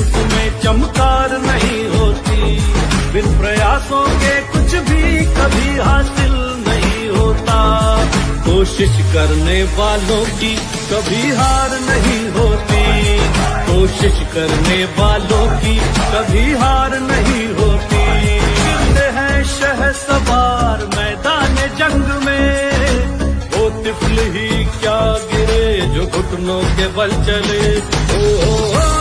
उसमें चमकार नहीं होती। बिन प्रयासों के कुछ भी कभी हासिल नहीं होता। कोशिश करने वालों की कभी हार नहीं होती। कोशिश करने वालों की कभी हार नहीं होती। गिरते हैं शहसवार मैदान जंग में, वो तिफल ही क्या गिरे जो घुटनों के बल चले। ओ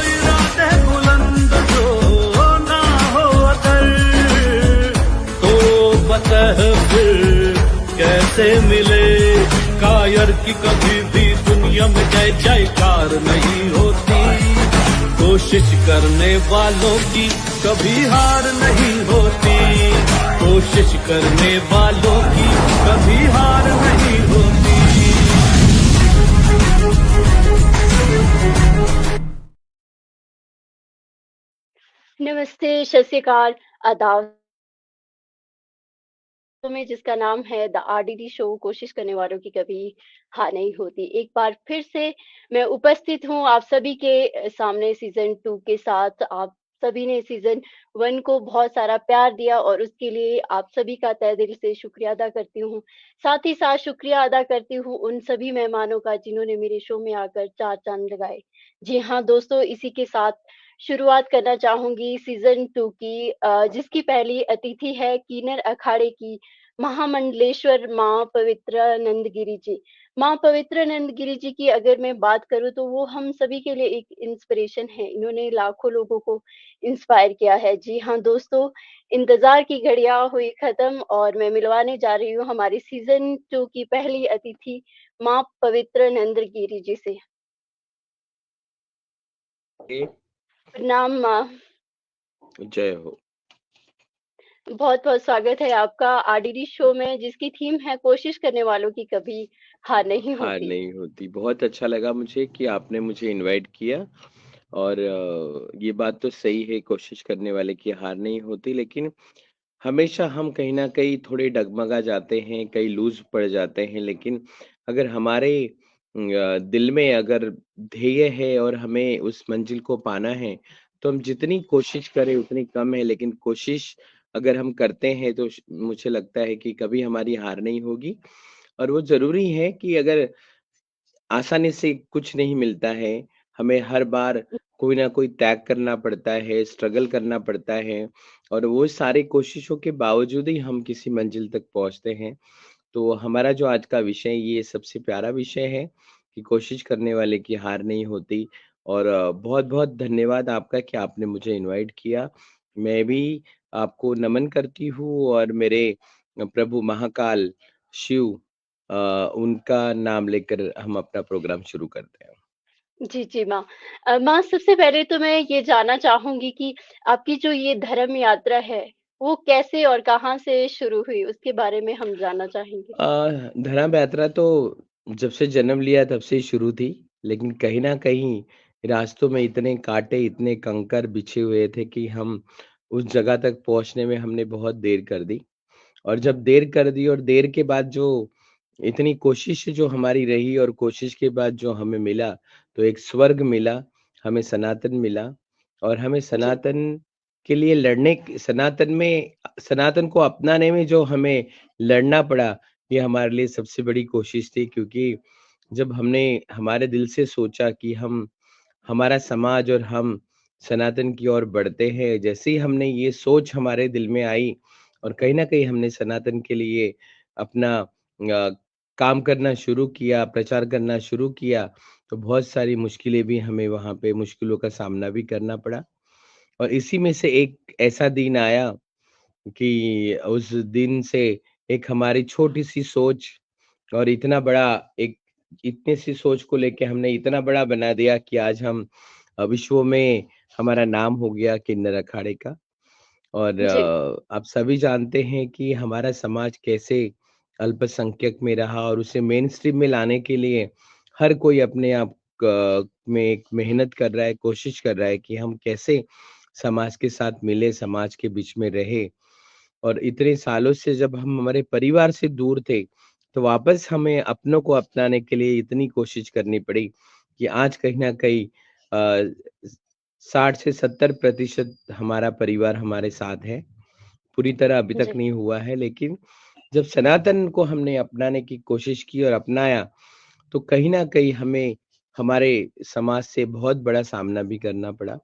इरादे बुलंद जो ना हो अगर, तो बतह फिर कैसे मिले। कायर की कभी भी दुनिया में जय जयकार नहीं होती। कोशिश करने वालों की कभी हार नहीं होती। कोशिश करने वालों की कभी हार नहीं होती। नमस्ते, सत श्री अकाल, आदाब में जिसका नाम है द आरडीडी शो। कोशिश करने वालों की कभी हार नहीं होती। एक बार फिर से मैं उपस्थित हूँ आप सभी के सामने सीजन 2 के साथ। आप सभी ने सीजन 1 को बहुत सारा प्यार दिया और उसके लिए आप सभी का तहे दिल से शुक्रिया अदा करती हूँ। साथ ही साथ शुक्रिया अदा करती हूँ उन सभी मेहमानों का जिन्होंने मेरे शो में आकर 4 चाँद लगाए। जी हाँ दोस्तों, इसी के साथ शुरुआत करना चाहूँगी सीज़न 2 की, जिसकी पहली अतिथि है किन्नर अखाड़े की महामंडलेश्वर माँ पवित्रानंद गिरी जी। माँ पवित्रानंद गिरी जी की अगर मैं बात करूँ तो वो हम सभी के लिए एक इंस्पिरेशन है। इन्होंने लाखों लोगों को इंस्पायर किया है। जी हाँ दोस्तों, इंतज़ार की घड़ियाँ हुई ख़त्म और मैं मिलवाने जा रही हूँ हमारी सीज़न 2 की पहली अतिथि माँ पवित्रानंद गिरी जी से। प्रणाम माँ। जय हो। बहुत-बहुत स्वागत है आपका आरडीडी शो में, जिसकी थीम है कोशिश करने वालों की कभी हार नहीं हार होती। नहीं होती। बहुत अच्छा लगा मुझे कि आपने मुझे इनवाइट किया और ये बात तो सही है, कोशिश करने वाले की हार नहीं होती, लेकिन हमेशा हम कहीं न कहीं थोड़े डगमगा जाते हैं, कहीं लूज़ पड़ जाते हैं, लेकिन अगर हमारे दिल में अगर ध्येय है और हमें उस मंजिल को पाना है, तो हम जितनी कोशिश करें उतनी कम है, लेकिन कोशिश अगर हम करते हैं तो श मुझे लगता है कि कभी हमारी हार नहीं होगी। और वो ज़रूरी है कि अगर आसानी से कुछ नहीं मिलता है, हमें हर बार कोई ना कोई त्याग करना पड़ता है, स्ट्रगल करना पड़ता है और वो सारी कोशिशों के बावजूद ही हम किसी मंजिल तक पहुँचते हैं। तो हमारा जो आज का विषय ये सबसे प्यारा विषय है कि कोशिश करने वाले की हार नहीं होती और बहुत-बहुत धन्यवाद आपका कि आपने मुझे इनवाइट किया। मैं भी आपको नमन करती हूँ और मेरे प्रभु महाकाल शिव उनका नाम लेकर हम अपना प्रोग्राम शुरू करते हैं। जी, जी माँ। माँ सबसे पहले तो मैं ये जानना चाहूँगी कि आपकी जो ये धर्म यात्रा है, वो कैसे और कहाँ से शुरू हुई? उसके बारे में हम जानना चाहेंगे। धर्म यात्रा तो जब से जन्म लिया तब से ही शुरू थी, लेकिन कहीं न कहीं रास्तों में इतने कांटे, इतने कंकर बिछे हुए थे कि हम उस जगह तक पहुँचने में हमने बहुत देर कर दी। और जब देर कर दी और देर के बाद जो इतनी कोशिश जो हमारी रही और कोशिश के बाद जो हमें मिला, तो एक स्वर्ग मिला, हमें सनातन मिला और हमें जी, सनातन के लिए सनातन को अपनाने में जो हमें लड़ना पड़ा, ये हमारे लिए सबसे बड़ी कोशिश थी क्योंकि जब हमने हमारे दिल से सोचा कि हमारा समाज और हम सनातन की ओर बढ़ते हैं, जैसे ही हमने ये सोच हमारे दिल में आई और कहीं न कहीं हमने सनातन के लिए अपना काम करना शुरू किया, प्रचार करना शुरू किया, तो बहुत सारी मुश्किलें भी हमें वहाँ पे मुश्किलों का सामना भी करना पड़ा। और इसी में से एक ऐसा दिन आया कि उस दिन से एक हमारी छोटी-सी सोच और इतनी सी सोच को लेके हमने इतना बड़ा बना दिया कि आज हम विश्व में हमारा नाम हो गया किन्नर अखाड़े का। और जी, आप सभी जानते हैं कि हमारा समाज कैसे अल्पसंख्यक में रहा और उसे मेन स्ट्रीम में लाने के लिए हर कोई अपने आप में एक मेहनत कर रहा है, कोशिश कर रहा है कि हम कैसे समाज के साथ मिले, समाज के बीच में रहे। और इतने सालों से जब हम हमारे परिवार से दूर थे, तो वापस हमें अपनों को अपनाने के लिए इतनी कोशिश करनी पड़ी कि आज कहीं न कहीं अ, 60 से 70% हमारा परिवार हमारे साथ है। पूरी तरह अभी तक जी, नहीं हुआ है, लेकिन जब सनातन को हमने अपनाने की कोशिश की और अपनाया, तो कहीं न कहीं हमें हमारे समाज से बहुत बड़ा सामना भी करना पड़ा।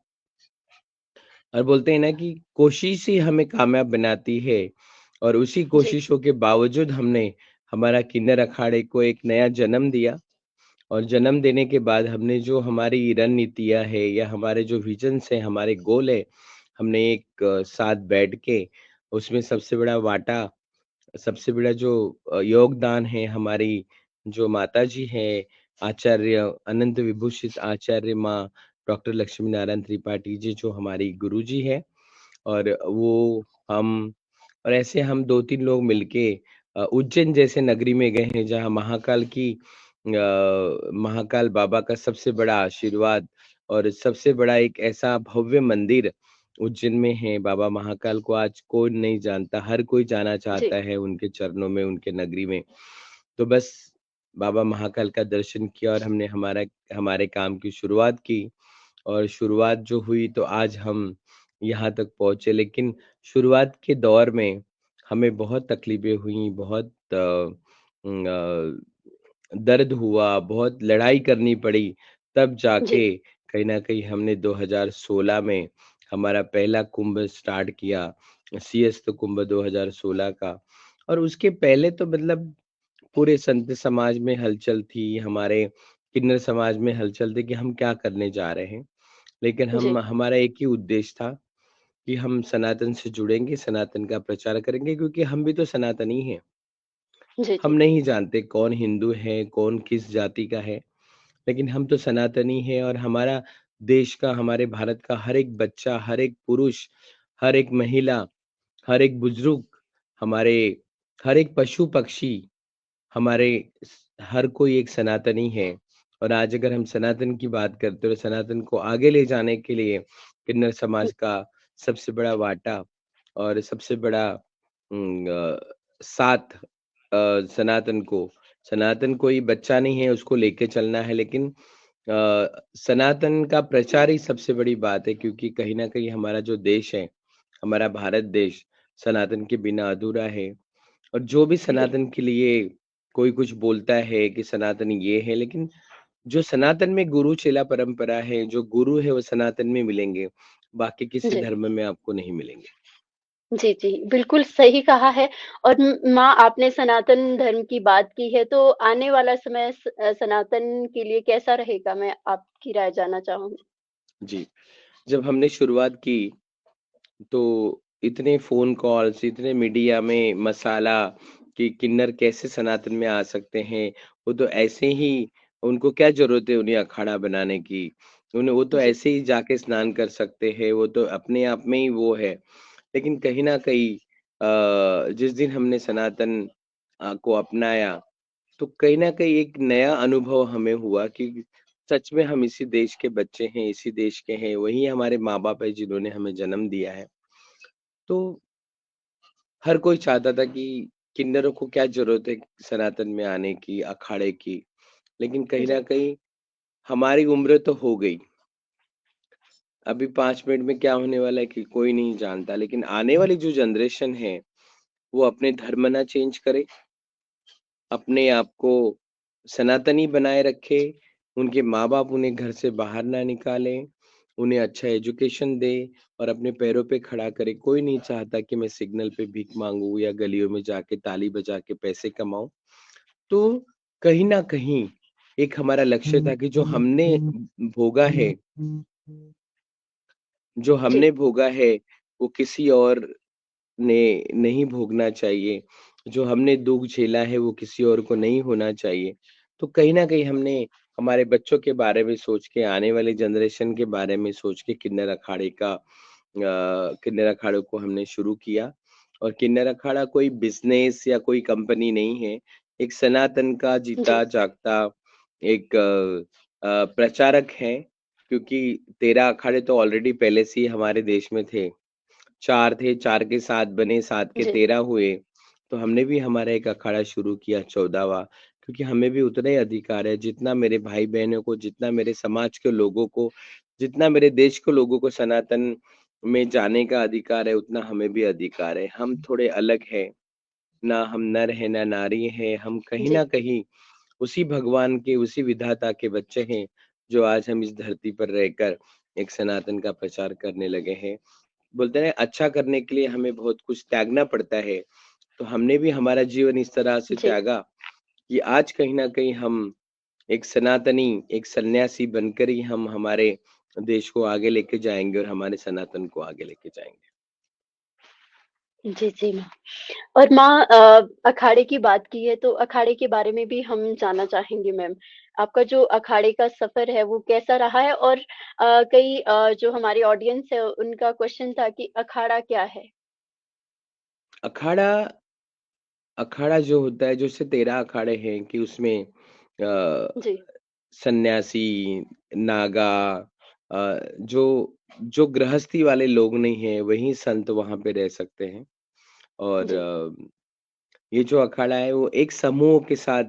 और बोलते हैं ना कि कोशिश ही हमें कामयाब बनाती है, और उसी जी, कोशिशों के बावजूद हमने हमारा किन्नर अखाड़े को एक नया जन्म दिया। और जन्म देने के बाद हमने जो हमारी रणनीतियाँ है या हमारे जो विज़न्स हैं, हमारे गोल है, हमने एक साथ बैठ के उसमें सबसे बड़ा जो योगदान है हमारी जो माताजी हैं, आचार्य अनंत विभूषित आचार्य माँ डॉक्टर लक्ष्मी नारायण त्रिपाठी जी, जो हमारी गुरुजी हैं। और वो हम और ऐसे हम 2-3 लोग मिलके उज्जैन जैसे नगरी में गए हैं, जहाँ महाकाल बाबा का सबसे बड़ा आशीर्वाद और सबसे बड़ा एक ऐसा भव्य मंदिर उज्जैन में है। बाबा महाकाल को आज कौन नहीं जानता, हर कोई जाना जी, चाहता है उनके चरणों में, उनके नगरी में। तो बस बाबा महाकाल का दर्शन किया और हमने हमारे काम की शुरुआत की। और शुरुआत जो हुई, तो आज हम यहाँ तक पहुँचे। लेकिन शुरुआत के दौर में हमें बहुत तकलीफ़ें हुईं, बहुत दर्द हुआ, बहुत लड़ाई करनी पड़ी, तब जी, जाके कहीं न कहीं हमने 2016 में हमारा पहला कुंभ स्टार्ट किया, सिंहस्थ कुंभ 2016 का। और उसके पहले तो मतलब पूरे संत समाज में हलचल थी, हमारे किन्नर समाज में हलचल थी कि हम क्या करने जा रहे हैं। लेकिन जी, हमारा एक ही उद्देश्य था कि हम सनातन से जुड़ेंगे, सनातन का प्रचार करेंगे, क्योंकि हम भी तो सनातनी हैं। जी, हम जी, नहीं जानते कौन हिंदू है, कौन किस जाति का है, लेकिन हम तो सनातनी हैं। और हमारा देश का, हमारे भारत का हर एक बच्चा, हर एक पुरुष, हर एक महिला, हर एक बुजुर्ग, हमारे हर एक पशु-पक्षी, हमारे हर कोई एक सनातनी है। और आज अगर हम सनातन की बात करते हैं, तो सनातन को आगे ले जाने के लिए किन्नर समाज का सबसे बड़ा वाटा और सबसे बड़ा साथ सनातन कोई बच्चा नहीं है, उसको लेके चलना है। लेकिन सनातन का प्रचार ही सबसे बड़ी बात है, क्योंकि कहीं न कहीं हमारा जो देश है, हमारा भारत देश सनातन के बिना अधूरा है। और जो भी जी, सनातन के लिए कोई कुछ बोलता है कि सनातन ये है, लेकिन जो सनातन में गुरु चेला परंपरा है, जो गुरु है वो सनातन में मिलेंगे, बाकी किसी जी। धर्म में आपको नहीं मिलेंगे। जी, जी, बिल्कुल सही कहा है और माँ आपने सनातन धर्म की बात की है, तो आने वाला समय सनातन के लिए कैसा रहेगा? मैं आपकी राय जानना चाहूँगी। जी, जब हमने शुरुआत की, तो इतने फ़ोन कॉल्स, इतने मीडिया में मसाला कि किन्नर कैसे सनातन में आ सकते हैं, वो तो ऐसे ही, उनको क्या ज़रूरत है उन्हें अखाड़ा बनाने की? वो तो जी, ऐसे ही जाके स्नान कर सकते हैं, वो तो अपने आप में ही वो है। लेकिन कहीं न कहीं जिस दिन हमने सनातन को अपनाया, तो कहीं न कहीं एक नया अनुभव हमें हुआ कि सच में हम इसी देश के बच्चे हैं, इसी देश के हैं, वही हमारे माँ-बाप हैं जिन्होंने हमें जन्म दिया है। तो हर कोई चाहता था कि किन्नरों को क्या ज़रूरत है सनातन में आने की, अखाड़े की। लेकिन कहीं जी, न कहीं हमारी उम्र तो हो गई। अभी 5 मिनट में क्या होने वाला है कि कोई नहीं जानता। लेकिन आने वाली जो जनरेशन है, वो अपने धर्म ना चेंज करे, अपने आप को सनातनी बनाए रखे, उनके माँ-बाप उन्हें घर से बाहर ना निकालें, उन्हें अच्छा एजुकेशन दें और अपने पैरों पे खड़ा करें। कोई नहीं चाहता कि मैं सिग्नल पे भीख माँगूँ या गलियों में जाके ताली बजा के पैसे कमाऊँ। तो कहीं न कहीं एक हमारा लक्ष्य था कि भोगा है जो जी, हमने भोगा है, वो किसी और ने नहीं भोगना चाहिए। जो हमने दुःख झेला है, वो किसी और को नहीं होना चाहिए। तो कहीं न कहीं हमने हमारे बच्चों के बारे में सोच के, आने वाली जनरेशन के बारे में सोच के किन्नर अखाड़े को हमने शुरू किया। और किन्नर अखाड़ा कोई बिज़नेस या कोई कंपनी नहीं है। एक सनातन का जी, जीता-जागता एक प्रचारक है, क्योंकि 13 अखाड़े तो ऑलरेडी पहले से ही हमारे देश में थे। 4 थे, 4 के 7 बने, 7 के जी, 13 हुए, तो हमने भी हमारा एक अखाड़ा शुरू किया 14वाँ, क्योंकि हमें भी उतना ही अधिकार है, जितना मेरे भाई-बहनों को, जितना मेरे समाज के लोगों को, जितना मेरे देश को लोगों को सनातन में जाने का अधिकार है, उतना हमें भी अधिकार है। हम थोड़े अलग हैं, ना हम नर हैं, ना नारी हैं, हम कहीं जी, न कहीं उसी भगवान के, उसी विधाता के बच्चे हैं, जो आज हम इस धरती पर रहकर एक सनातन का प्रचार करने लगे हैं। बोलते हैं अच्छा करने के लिए हमें बहुत कुछ त्यागना पड़ता है, तो हमने भी हमारा जीवन इस तरह से जी। त्यागा कि आज कहीं न कहीं हम एक सनातनी, एक सन्यासी बनकर ही हम हमारे देश को आगे लेके जाएँगे और हमारे सनातन को आगे लेके जाएँगे। जी, जी, माँ। और माँ अखाड़े की बात की है तो अखाड़े के बारे में भी हम जानना चाहेंगे मैम। आपका जो अखाड़े का सफ़र है वो कैसा रहा है? और कई जो हमारी ऑडियंस है उनका क्वेश्चन था कि अखाड़ा क्या है? अखाड़ा अखाड़ा जो होता है, जैसे 13 अखाड़े हैं कि उसमें जी, सन्यासी, नागा जो जो गृहस्थी वाले लोग नहीं हैं, वही संत वहाँ पे रह सकते हैं। और जी, ये जो अखाड़ा है वो एक समूह के साथ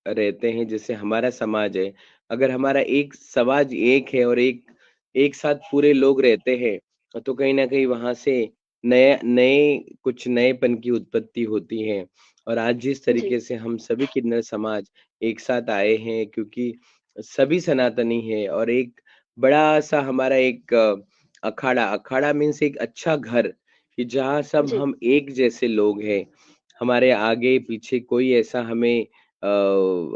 रहते हैं, जैसे हमारा समाज है। अगर हमारा एक समाज एक है और एक एक साथ पूरे लोग रहते हैं, तो कहीं न कहीं वहाँ से नए नए कुछ नएपन की उत्पत्ति होती है। और आज जिस जी, तरीके से हम सभी किन्नर समाज एक साथ आए हैं, क्योंकि सभी सनातनी हैं और एक बड़ा-सा हमारा एक अखाड़ा अखाड़ा मीन्स एक अच्छा घर, कि जहाँ सब जी, हम एक जैसे लोग हैं। हमारे आगे-पीछे कोई ऐसा हमें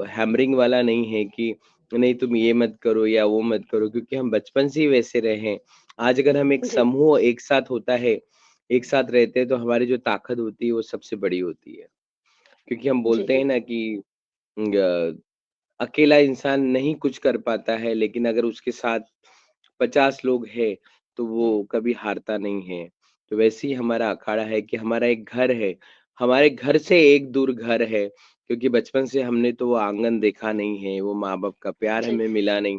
हैमरिंग वाला नहीं है कि नहीं तुम ये मत करो या वो मत करो, क्योंकि हम बचपन से ही वैसे रहे हैं। आज अगर हम एक जी, समूह एक साथ होता है, एक साथ रहते हैं, तो हमारी जो ताकत होती है वो सबसे बड़ी होती है। क्योंकि हम जी, बोलते हैं जी, ना कि अकेला इंसान नहीं कुछ कर पाता है, लेकिन अगर उसके साथ 50 लोग हैं, तो वो कभी हारता नहीं है। तो वैसे ही हमारा अखाड़ा है कि हमारा एक घर है, हमारे घर से एक दूर घर है, क्योंकि बचपन से हमने तो वो आंगन देखा नहीं है, वो माँ-बाप का प्यार जी, हमें मिला नहीं,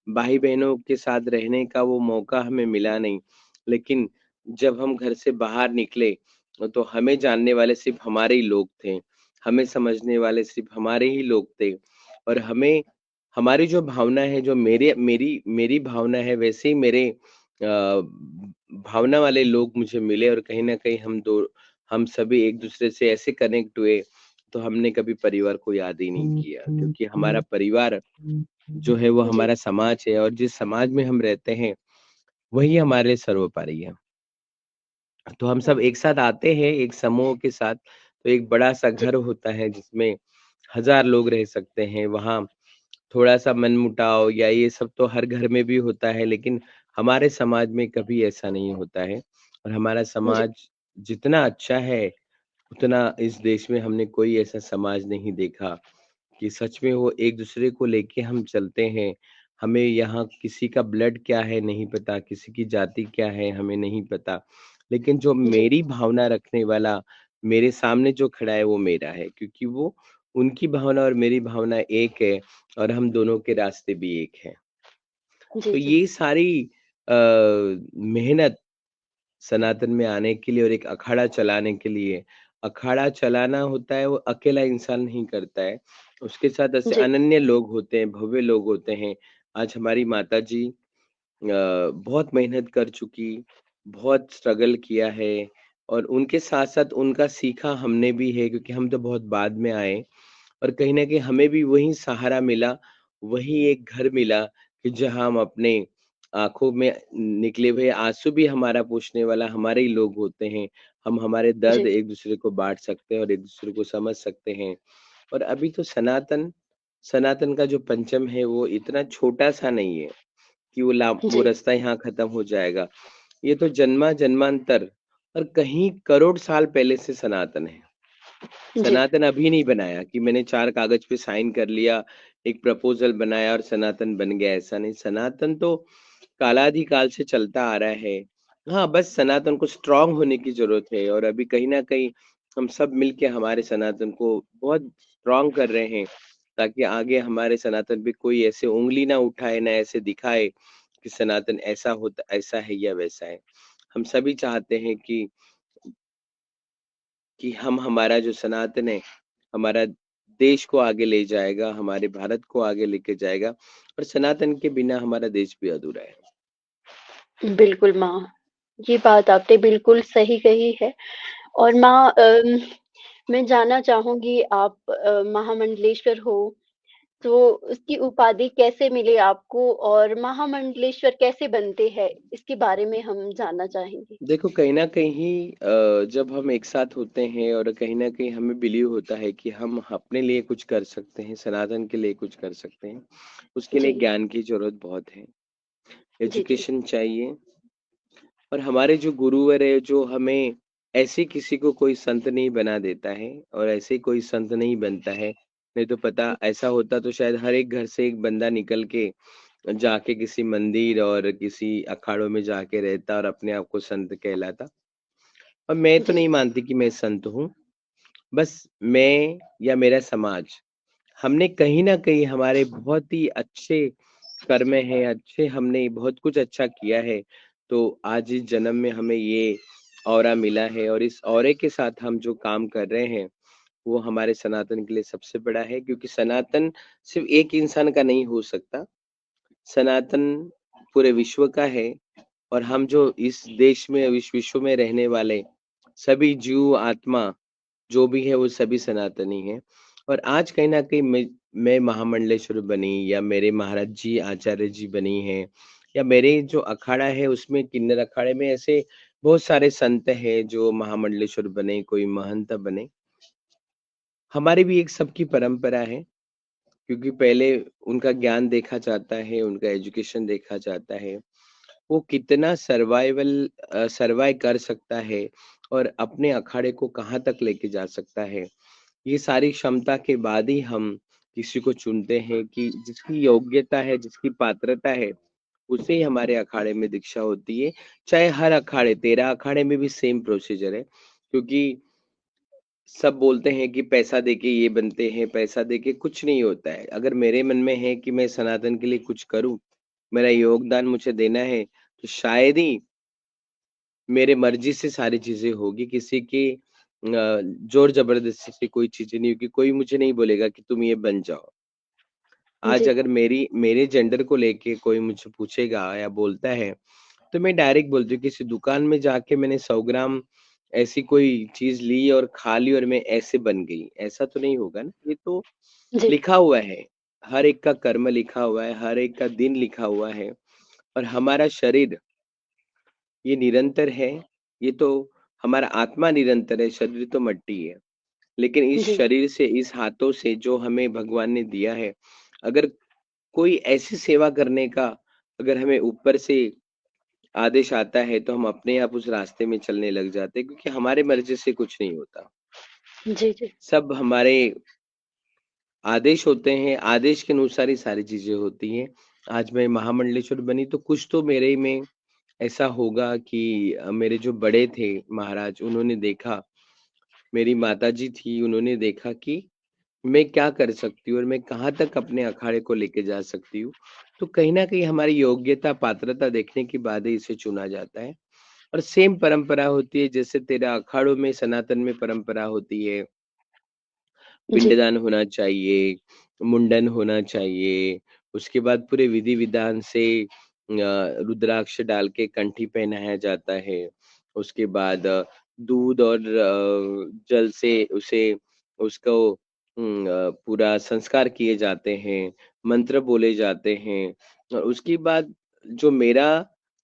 भाई-बहनों के साथ रहने का वो मौका हमें मिला नहीं। लेकिन जब हम घर से बाहर निकले, तो हमें जानने वाले सिर्फ़ हमारे ही लोग थे, हमें समझने वाले सिर्फ़ हमारे ही लोग थे और हमें हमारी जो भावना है, जो मेरे मेरी मेरी भावना है, वैसे ही मेरे भावना वाले लोग मुझे मिले और कहीं न कहीं हम सभी एक-दूसरे से ऐसे कनेक्ट हुए, तो हमने कभी परिवार को याद ही नहीं किया, क्योंकि हमारा परिवार जो है वो जी, हमारा समाज है और जिस समाज में हम रहते हैं, वही हमारे लिए सर्वोपरि है। तो हम सब एक साथ आते हैं, एक समूह के साथ, तो एक बड़ा-सा जी, घर होता है जिसमें हज़ार लोग रह सकते हैं, वहाँ थोड़ा-सा मनमुटाव या ये सब तो हर घर में भी होता है, लेकिन हमारे समाज में कभी ऐसा नहीं होता है और हमारा जी, समाज जितना अच्छा है, उतना इस देश में हमने कोई ऐसा समाज नहीं देखा कि सच में वो एक-दूसरे को लेके हम चलते हैं। हमें यहाँ किसी का ब्लड क्या है नहीं पता, किसी की जाति क्या है हमें नहीं पता। लेकिन जो जी, मेरी भावना रखने वाला मेरे सामने जो खड़ा है वो मेरा है, क्योंकि वो उनकी भावना और मेरी भावना एक है और हम दोनों के रास्ते भी एक हैं। जी, तो जी, ये सारी मेहनत सनातन में आने के लिए और एक अखाड़ा चलाने के लिए, अखाड़ा चलाना होता है वो अकेला इंसान नहीं करता है। उसके साथ ऐसे जी, अनन्य लोग होते हैं, भव्य लोग होते हैं। आज हमारी माताजी बहुत मेहनत कर चुकी, बहुत स्ट्रगल किया है और उनके साथ-साथ उनका सीखा हमने भी है, क्योंकि हम तो बहुत बाद में आए और कहीं न कहीं हमें भी वही सहारा मिला, वही एक घर मिला कि जहाँ हम अपने आँखों में निकले हुए आँसू भी हमारा पोंछने वाला हमारे ही लोग होते हैं। हम हमारे दर्द जी, एक-दूसरे को बाँट सकते हैं और एक-दूसरे को समझ सकते हैं। और अभी तो सनातन सनातन का जो पंचम है वो इतना छोटा-सा नहीं है कि वो जी, रास्ता यहाँ खत्म हो जाएगा। ये तो जन्मा-जन्मांतर और कहीं करोड़ साल पहले से सनातन है। जी, सनातन अभी नहीं बनाया कि मैंने 4 कागज़ पे साइन कर लिया, एक प्रपोज़ल बनाया और सनातन बन गया, ऐसा नहीं। सनातन तो कालाधिकाल से चलता आ रहा है। हाँ, बस सनातन को स्ट्रॉन्ग होने की ज़रूरत है और अभी कहीं न कहीं हम सब मिलके हमारे सनातन को बहुत स्ट्रॉन्ग कर रहे हैं, ताकि आगे हमारे सनातन पे कोई ऐसे उँगली ना उठाए, ना ऐसे दिखाए कि सनातन ऐसा है या वैसा है। हम सभी चाहते हैं कि हम हमारा जो सनातन है, हमारा देश को आगे ले जाएगा, हमारे भारत को आगे लेके जाएगा और सनातन के बिना हमारा देश भी अधूरा है। बिल्कुल माँ, ये बात आपने बिल्कुल सही कही है और माँ मैं जानना चाहूँगी आप महामंडलेश्वर हो, तो उसकी उपाधि कैसे मिली आपको और महामंडलेश्वर कैसे बनते हैं? इसके बारे में हम जानना चाहेंगे। देखो कहीं न कहीं जब हम एक साथ होते हैं और कहीं न कहीं हमें बिलीव होता है कि हम अपने लिए कुछ कर सकते हैं, सनातन के लिए कुछ कर सकते हैं, उसके लिए जी, ज्ञान की ज़रूरत बहुत है, जी, जी। एजुकेशन चाहिए और हमारे जो गुरुवर है जो हमें ऐसे किसी को कोई संत नहीं बना देता है और ऐसे कोई संत नहीं बनता है। नहीं तो पता ऐसा होता तो शायद हर एक घर से एक बंदा निकल के जाके किसी मंदिर और किसी अखाड़ों में जाके रहता और अपने आप को संत कहलाता। और मैं तो जी, नहीं मानती कि मैं संत हूँ, बस मैं या मेरा समाज, हमने कहीं न कहीं हमारे बहुत ही अच्छे कर्म हैं, अच्छे हमने बहुत कुछ अच्छा किया है, तो आज इस जन्म में हमें ये ऑरा मिला है और इस ऑरे के साथ हम जो काम कर रहे हैं, वो हमारे सनातन के लिए सबसे बड़ा है क्योंकि सनातन सिर्फ़ एक इंसान का नहीं हो सकता, सनातन पूरे विश्व का है और हम जो इस देश में, इस विश्व में रहने वाले सभी जीव, आत्मा जो भी है वो सभी सनातनी हैं और आज कहीं न कहीं मैं महामंडलेश्वर बनी या मेरे महाराज जी, आचार्य जी बनी हैं या मेरे जो अखाड़ा है उसमें किन्नर अखाड़े में ऐसे बहुत सारे संत हैं जो महामंडलेश्वर बने, कोई महंत बने। हमारी भी एक सबकी परंपरा है क्योंकि पहले उनका ज्ञान देखा जाता है, उनका एजुकेशन देखा जाता है। वो कितना सर्वाइव कर सकता है और अपने अखाड़े को कहाँ तक लेके जा सकता है। ये सारी क्षमता के बाद ही हम किसी को चुनते हैं कि जिसकी योग्यता है, जिसकी पात्रता है, उसे ही हमारे अखाड़े में दीक्षा होती है। चाहे हर अखाड़े 13 अखाड़े में भी सेम प्रोसीजर है क्योंकि सब बोलते हैं कि पैसा देके ये बनते हैं, पैसा देके कुछ नहीं होता है। अगर मेरे मन में है कि मैं सनातन के लिए कुछ करूँ, मेरा योगदान मुझे देना है, तो शायद ही मेरे मर्ज़ी से सारी चीज़ें होगी, किसी की ज़ोर ज़बरदस्ती से कोई चीज़ें नहीं होगी, कोई मुझे नहीं बोलेगा कि तुम ये बन जाओ। आज जी, अगर मेरे जेंडर को लेके कोई मुझसे पूछेगा या बोलता है, तो मैं डायरेक्ट बोलती हूँ किसी दुकान में जाके मैंने 100 ग्राम ऐसी कोई चीज़ ली और खा ली और मैं ऐसे बन गई, ऐसा तो नहीं होगा ना। ये तो जी, लिखा हुआ है, हर एक का कर्म लिखा हुआ है, हर एक का दिन लिखा हुआ है और हमारा शरीर ये निरंतर है, ये तो हमारा आत्मा निरंतर है, शरीर तो मट्टी है। लेकिन इस जी, शरीर से, इस हाथों से जो हमें भगवान ने दिया है, अगर कोई ऐसी सेवा करने का अगर हमें ऊपर से आदेश आता है, तो हम अपने आप उस रास्ते में चलने लग जाते हैं क्योंकि हमारे मर्ज़ी से कुछ नहीं होता। जी, जी, सब हमारे आदेश होते हैं, आदेश के अनुसार ही सारी चीज़ें होती हैं। आज मैं महामंडलेश्वर बनी तो कुछ तो मेरे में ऐसा होगा कि मेरे जो बड़े थे महाराज उन्होंने देखा, मेरी माताजी थी उन्होंने देखा कि मैं क्या कर सकती हूँ और मैं कहाँ तक अपने अखाड़े को लेके जा सकती हूँ। तो कहीं न कहीं हमारी योग्यता, पात्रता देखने के बाद ही इसे चुना जाता है और सेम परंपरा होती है जैसे तेरा अखाड़ों में सनातन में परंपरा होती है। जी, पिंडदान होना चाहिए, मुंडन होना चाहिए, उसके बाद पूरे विधि-विधान से रुद्राक्ष डाल के कंठी पहनाया जाता है। उसके बाद दूध और जल से उसे उसको पूरा संस्कार किए जाते हैं, मंत्र बोले जाते हैं और उसके बाद जो मेरा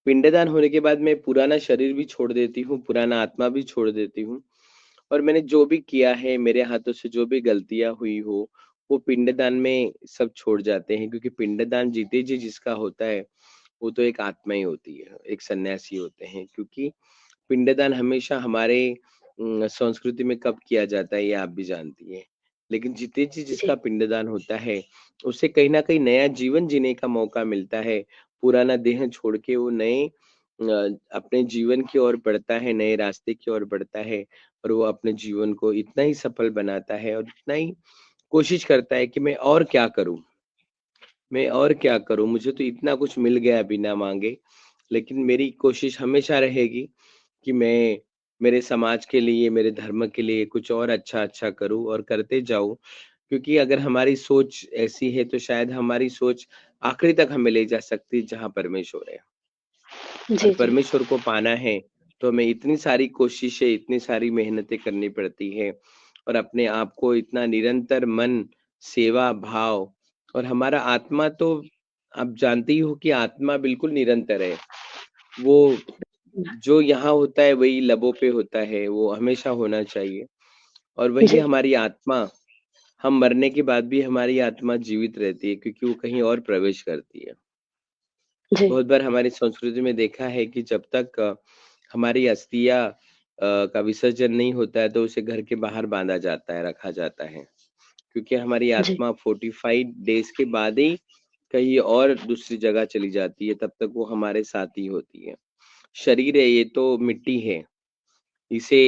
पिंडदान होने के बाद मैं पुराना शरीर भी छोड़ देती हूँ, पुराना आत्मा भी छोड़ देती हूँ। और मैंने जो भी किया है, मेरे हाथों से जो भी गलतियाँ हुई हो, वो पिंडदान में सब छोड़ जाते हैं क्योंकि पिंडदान जीते जी जिसका होता है, वो तो एक आत्मा ही होती है, एक सन्यासी होते हैं क्योंकि पिंडदान हमेशा हमारे संस्कृति में कब किया जाता है, ये आप भी जानती हैं। लेकिन जीते जी जिसका जी, पिंडदान होता है, उसे कहीं न कहीं नया जीवन जीने का मौका मिलता है। पुराना देह छोड़ के वो नए अपने जीवन की ओर बढ़ता है, नए रास्ते की ओर बढ़ता है और वो अपने जीवन को इतना ही सफल बनाता है और इतना ही कोशिश करता है कि मैं और क्या करूँ? मैं और क्या करूँ? मुझे तो इतना कुछ मिल गया बिना माँगे, लेकिन मेरी कोशिश हमेशा रहेगी कि मैं मेरे समाज के लिए, मेरे धर्म के लिए कुछ और अच्छा-अच्छा करूँ और करते जाऊँ। क्योंकि अगर हमारी सोच ऐसी है, तो शायद हमारी सोच आखिरी तक हमें ले जा सकती है, जहाँ परमेश्वर है। और जी, जी। परमेश्वर को पाना है, तो हमें इतनी सारी कोशिशें, इतनी सारी मेहनतें करनी पड़ती है और अपने आप को इतना निरंतर मन, सेवा भाव और हमारा आत्मा तो आप जानते ही हो कि आत्मा बिल्कुल निरंतर है। वो जो यहाँ होता है वही लबों पे होता है, वो हमेशा होना चाहिए और वही जी, हमारी आत्मा हम मरने के बाद भी हमारी आत्मा जीवित रहती है क्योंकि वो कहीं और प्रवेश करती है। जी। बहुत बार हमारी संस्कृति में देखा है कि जब तक हमारी अस्थियाँ का विसर्जन नहीं होता है तो उसे घर के बाहर बाँधा जाता है, रखा जाता है। क्योंकि हमारी जी, आत्मा 45 डेज़ के बाद ही कहीं और दूसरी जगह चली जाती है, तब तक वो हमारे साथ ही होती है। शरीर है ये तो मिट्टी है, इसे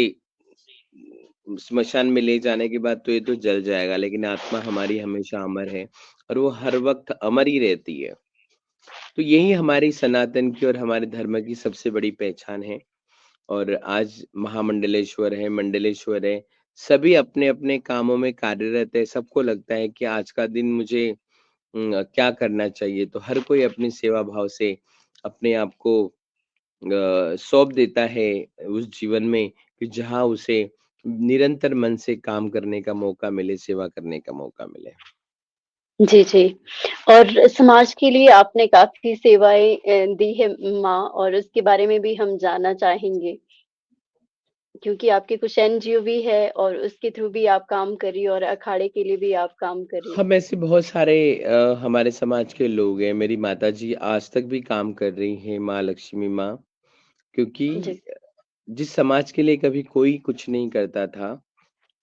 स्मशान में ले जाने के बाद तो ये तो जल जाएगा, लेकिन आत्मा हमारी हमेशा अमर है और वो हर वक़्त अमर ही रहती है। तो यही हमारी सनातन की और हमारे धर्म की सबसे बड़ी पहचान है और आज महामंडलेश्वर है, मंडलेश्वर है, सभी अपने-अपने कामों में कार्यरत है। सबको लगता है कि आज का दिन मुझे क्या करना चाहिए? तो हर कोई अपनी सेवा भाव से अपने आप को सौंप देता है उस जीवन में कि जहाँ उसे निरंतर मन से काम करने का मौका मिले, सेवा करने का मौका मिले। जी, जी। और समाज के लिए आपने काफ़ी सेवाएँ दी है माँ और उसके बारे में भी हम जानना चाहेंगे। क्योंकि आपके कुछ एनजीओ भी है और उसके थ्रू भी आप काम कर रही हो और अखाड़े के लिए भी आप काम कर रही हम ऐसे बहुत सारे हमारे समाज के लोग हैं, मेरी माताजी आज तक भी काम कर रही हैं, माँ लक्ष्मी माँ, क्योंकि हैं। जी, जिस समाज के लिए कभी कोई कुछ नहीं करता था,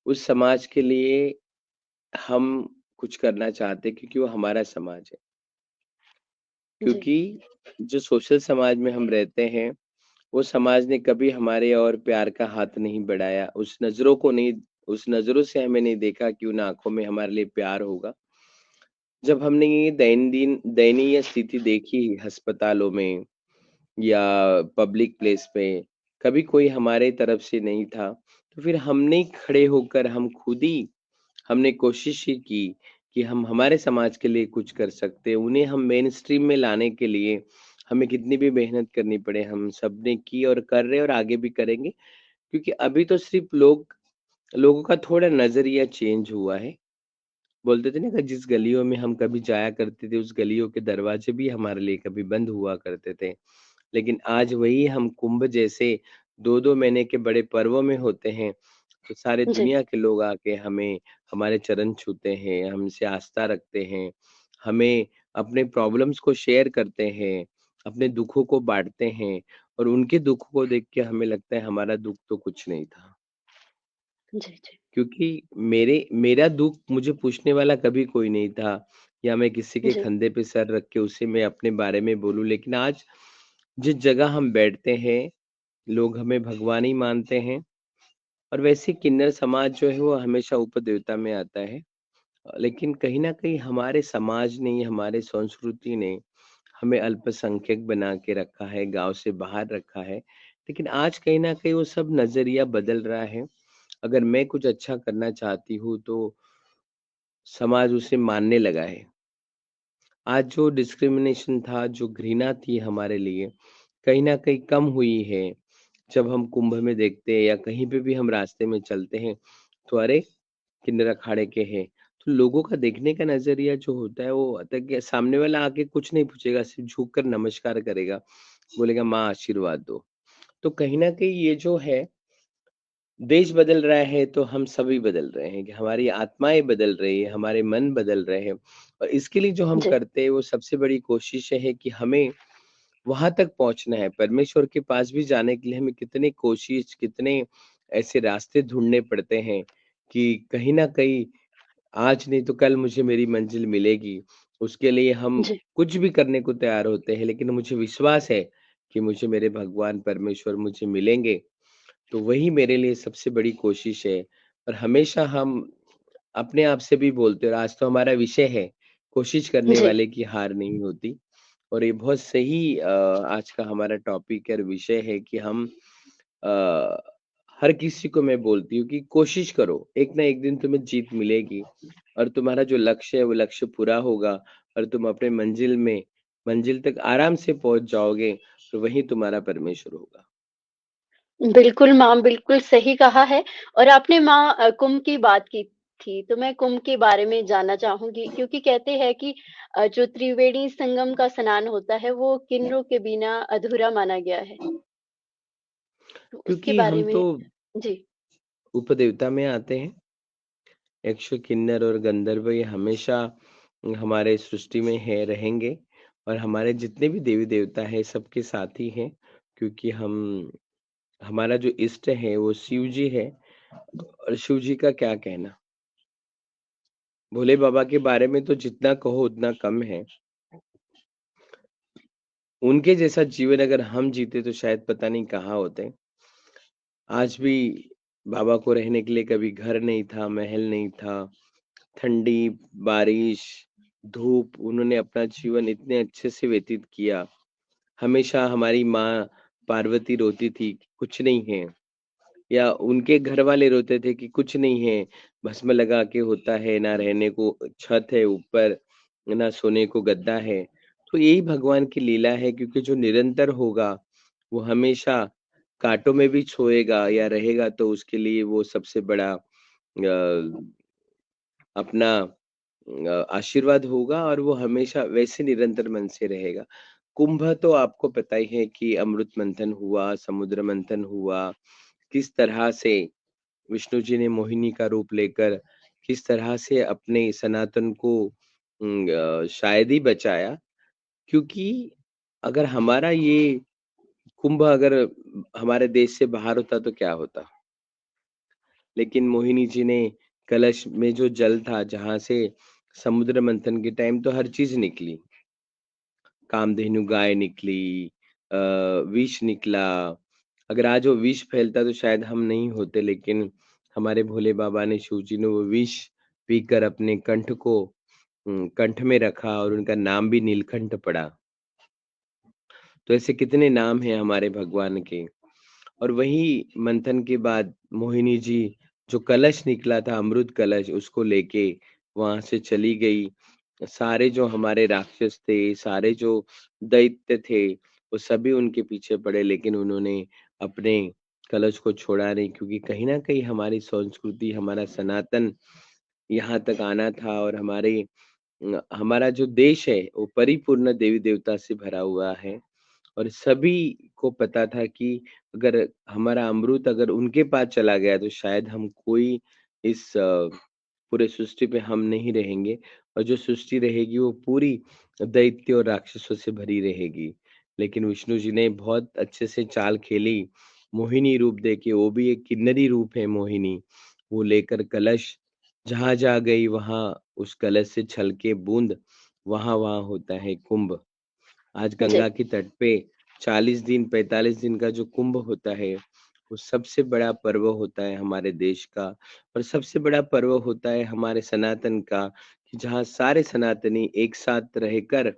उस समाज के लिए हम कुछ करना चाहते हैं क्योंकि वो हमारा समाज है। जी, क्योंकि जो सोशल समाज में हम रहते हैं, वो समाज ने कभी हमारे और प्यार का हाथ नहीं बढ़ाया, उस नज़रों से हमें नहीं देखा कि उन आँखों में हमारे लिए प्यार होगा। जब हमने ये दयनीय स्थिति देखी अस्पतालों में या पब्लिक प्लेस पे, कभी कोई हमारे तरफ से नहीं था, तो फिर हमने ही खड़े होकर हम खुद ही हमने कोशिश ही की कि हम हमारे समाज के लिए कुछ कर सकते हैं। उन्हें हम मेनस्ट्रीम में लाने के लिए हमें कितनी भी मेहनत करनी पड़े, हम सबने की और कर रहे हैं और आगे भी करेंगे। क्योंकि अभी तो सिर्फ़ लोगों का थोड़ा नज़रिया चेंज हुआ है। बोलते थे ना कि जिस गलियों में हम कभी जाया करते थे, उस गलियों के दरवाजे भी हमारे लिए कभी बंद हुआ करते थे। लेकिन आज वही हम कुंभ जैसे 2-2 महीने के बड़े पर्वों में होते हैं, तो सारे जी, दुनिया के लोग आके हमें हमारे चरण छूते हैं, हमसे आस्था रखते हैं, हमें अपने प्रॉब्लम्स को शेयर करते हैं, अपने दुखों को बाँटते हैं और उनके दुःख को देख के हमें लगता है हमारा दुःख तो कुछ नहीं था। जी, जी, क्योंकि मेरा दुःख मुझे पूछने वाला कभी कोई नहीं था या मैं किसी के जी, कंधे पे सर रख के उससे मैं अपने बारे में बोलूँ। लेकिन आज जिस जगह हम बैठते हैं, लोग हमें भगवान ही मानते हैं और वैसे किन्नर समाज जो है वो हमेशा उपदेवता में आता है। लेकिन कहीं न कहीं हमारे समाज ने, हमारे संस्कृति ने हमें अल्पसंख्यक बना के रखा है, गाँव से बाहर रखा है। लेकिन आज कहीं न कहीं वो सब नज़रिया बदल रहा है। अगर मैं कुछ अच्छा करना चाहती हूँ तो समाज उसे मानने लगा है। आज जो डिस्क्रिमिनेशन था, जो घृणा थी हमारे लिए, कहीं न कहीं कम हुई है। जब हम कुंभ में देखते हैं या कहीं पे भी हम रास्ते में चलते हैं, तो अरे! किन्नर अखाड़े के हैं। तो लोगों का देखने का नज़रिया जो होता है वो होता है कि सामने वाला आके कुछ नहीं पूछेगा, सिर्फ़ झुक कर नमस्कार करेगा, बोलेगा माँ आशीर्वाद दो। तो कहीं न कहीं ये जो है देश बदल रहा है तो हम सभी बदल रहे हैं कि हमारी आत्माएँ बदल रही है, हमारे मन बदल रहे हैं और इसके लिए जो हम जी, करते हैं वो सबसे बड़ी कोशिश है कि हमें वहाँ तक पहुँचना है। परमेश्वर के पास भी जाने के लिए हमें कितने कोशिश, कितने ऐसे रास्ते ढूँढने पड़ते हैं कि कहीं न कहीं आज नहीं तो कल मुझे मेरी मंज़िल मिलेगी। उसके लिए हम जी, कुछ भी करने को तैयार होते हैं, लेकिन मुझे विश्वास है कि मुझे मेरे भगवान परमेश्वर मुझे मिलेंगे। तो वही मेरे लिए सबसे बड़ी कोशिश है और हमेशा हम अपने आप से भी बोलते हैं और आज तो हमारा विषय है, कोशिश करने जी, वाले की हार नहीं होती और ये बहुत सही आज का हमारा टॉपिक और विषय है कि हम अ, हर किसी को मैं बोलती हूँ कि कोशिश करो, एक ना एक दिन तुम्हें जीत मिलेगी और तुम्हारा जो लक्ष्य है, वो लक्ष्य पूरा होगा और तुम अपने मंजिल में मंजिल तक आराम से पहुँच जाओगे, तो वही तुम्हारा परमेश्वर होगा। बिल्कुल माँ, बिल्कुल सही कहा है और आपने माँ कुंभ की बात की थी, तो मैं कुंभ के बारे में जानना चाहूँगी क्योंकि कहते हैं कि जो त्रिवेणी संगम का स्नान होता है, वो किन्नरों के बिना अधूरा माना गया है। तो उसके क्योंकि बारे हम तो में जी, उपदेवता में आते हैं, यक्ष, किन्नर और गंधर्व ये हमेशा हमारे सृष्टि में है, रहेंगे और हमारे जितने भी देवी-देवता हैं, सबके साथी हैं क्योंकि हम हमारा जो इष्ट है वो शिव जी है और शिव जी का क्या कहना? भोले बाबा के बारे में तो जितना कहो उतना कम है। उनके जैसा जीवन अगर हम जीते तो शायद पता नहीं कहाँ होते। आज भी बाबा को रहने के लिए कभी घर नहीं था, महल नहीं था, ठंडी, बारिश, धूप उन्होंने अपना जीवन इतने अच्छे से व्यतीत किया। हमेशा हमारी माँ पार्वती रोती थी कि कुछ नहीं है या उनके घर वाले रोते थे कि कुछ नहीं है, भस्म लगा के होता है, ना रहने को छत है ऊपर, ना सोने को गद्दा है। तो यही भगवान की लीला है क्योंकि जो निरंतर होगा, वो हमेशा काँटों में भी सोएगा या रहेगा तो उसके लिए वो सबसे बड़ा अपना आशीर्वाद होगा और वो हमेशा वैसे निरंतर मन से रहेगा। कुंभ तो आपको पता ही है कि अमृत मंथन हुआ, समुद्र मंथन हुआ, किस तरह से विष्णु जी ने मोहिनी का रूप लेकर किस तरह से अपने सनातन को शायद ही बचाया क्योंकि अगर हमारा ये कुंभ अगर हमारे देश से बाहर होता तो क्या होता? लेकिन मोहिनी जी ने कलश में जो जल था जहाँ से समुद्र मंथन के टाइम तो हर चीज़ निकली। कामधेनु गाय निकली अ, विष निकला। अगर आज वो विष फैलता तो शायद हम नहीं होते लेकिन हमारे भोले बाबा ने शिव जी ने वो विष पीकर अपने कंठ में रखा और उनका नाम भी नीलकंठ पड़ा। तो ऐसे कितने नाम हैं हमारे भगवान के। और वही मंथन के बाद मोहिनी जी जो कलश निकला था अमृत कलश उसको लेके वहां से चली गई। सारे जो हमारे राक्षस थे, सारे जो दैत्य थे, वो सभी उनके पीछे पड़े लेकिन उन्होंने अपने कलश को छोड़ा नहीं क्योंकि कहीं न कहीं हमारी संस्कृति, हमारा सनातन यहाँ तक आना था और हमारा जो देश है वो परिपूर्ण देवी-देवता से भरा हुआ है। और सभी को पता था कि अगर हमारा अमृत अगर उनके पास चला गया तो शायद हम कोई इस पूरे सृष्टि पे हम नहीं रहेंगे और जो सृष्टि रहेगी वो पूरी दैत्य और राक्षसों से भरी रहेगी। लेकिन विष्णु जी ने बहुत अच्छे से चाल खेली, मोहिनी रूप देके वो भी एक किन्नरी रूप है मोहिनी, वो लेकर कलश जहाँ-जहाँ गई वहाँ उस कलश से छलके बूँद वहाँ-वहाँ होता है कुंभ। आज जी, गंगा के तट पे 40 दिन 45 दिन का जो कुंभ होता है, वो सबसे बड़ा पर्व होता है हमारे देश का और सबसे बड़ा पर्व होता है हमारे सनातन का, कि जहाँ सारे सनातनी एक साथ रहकर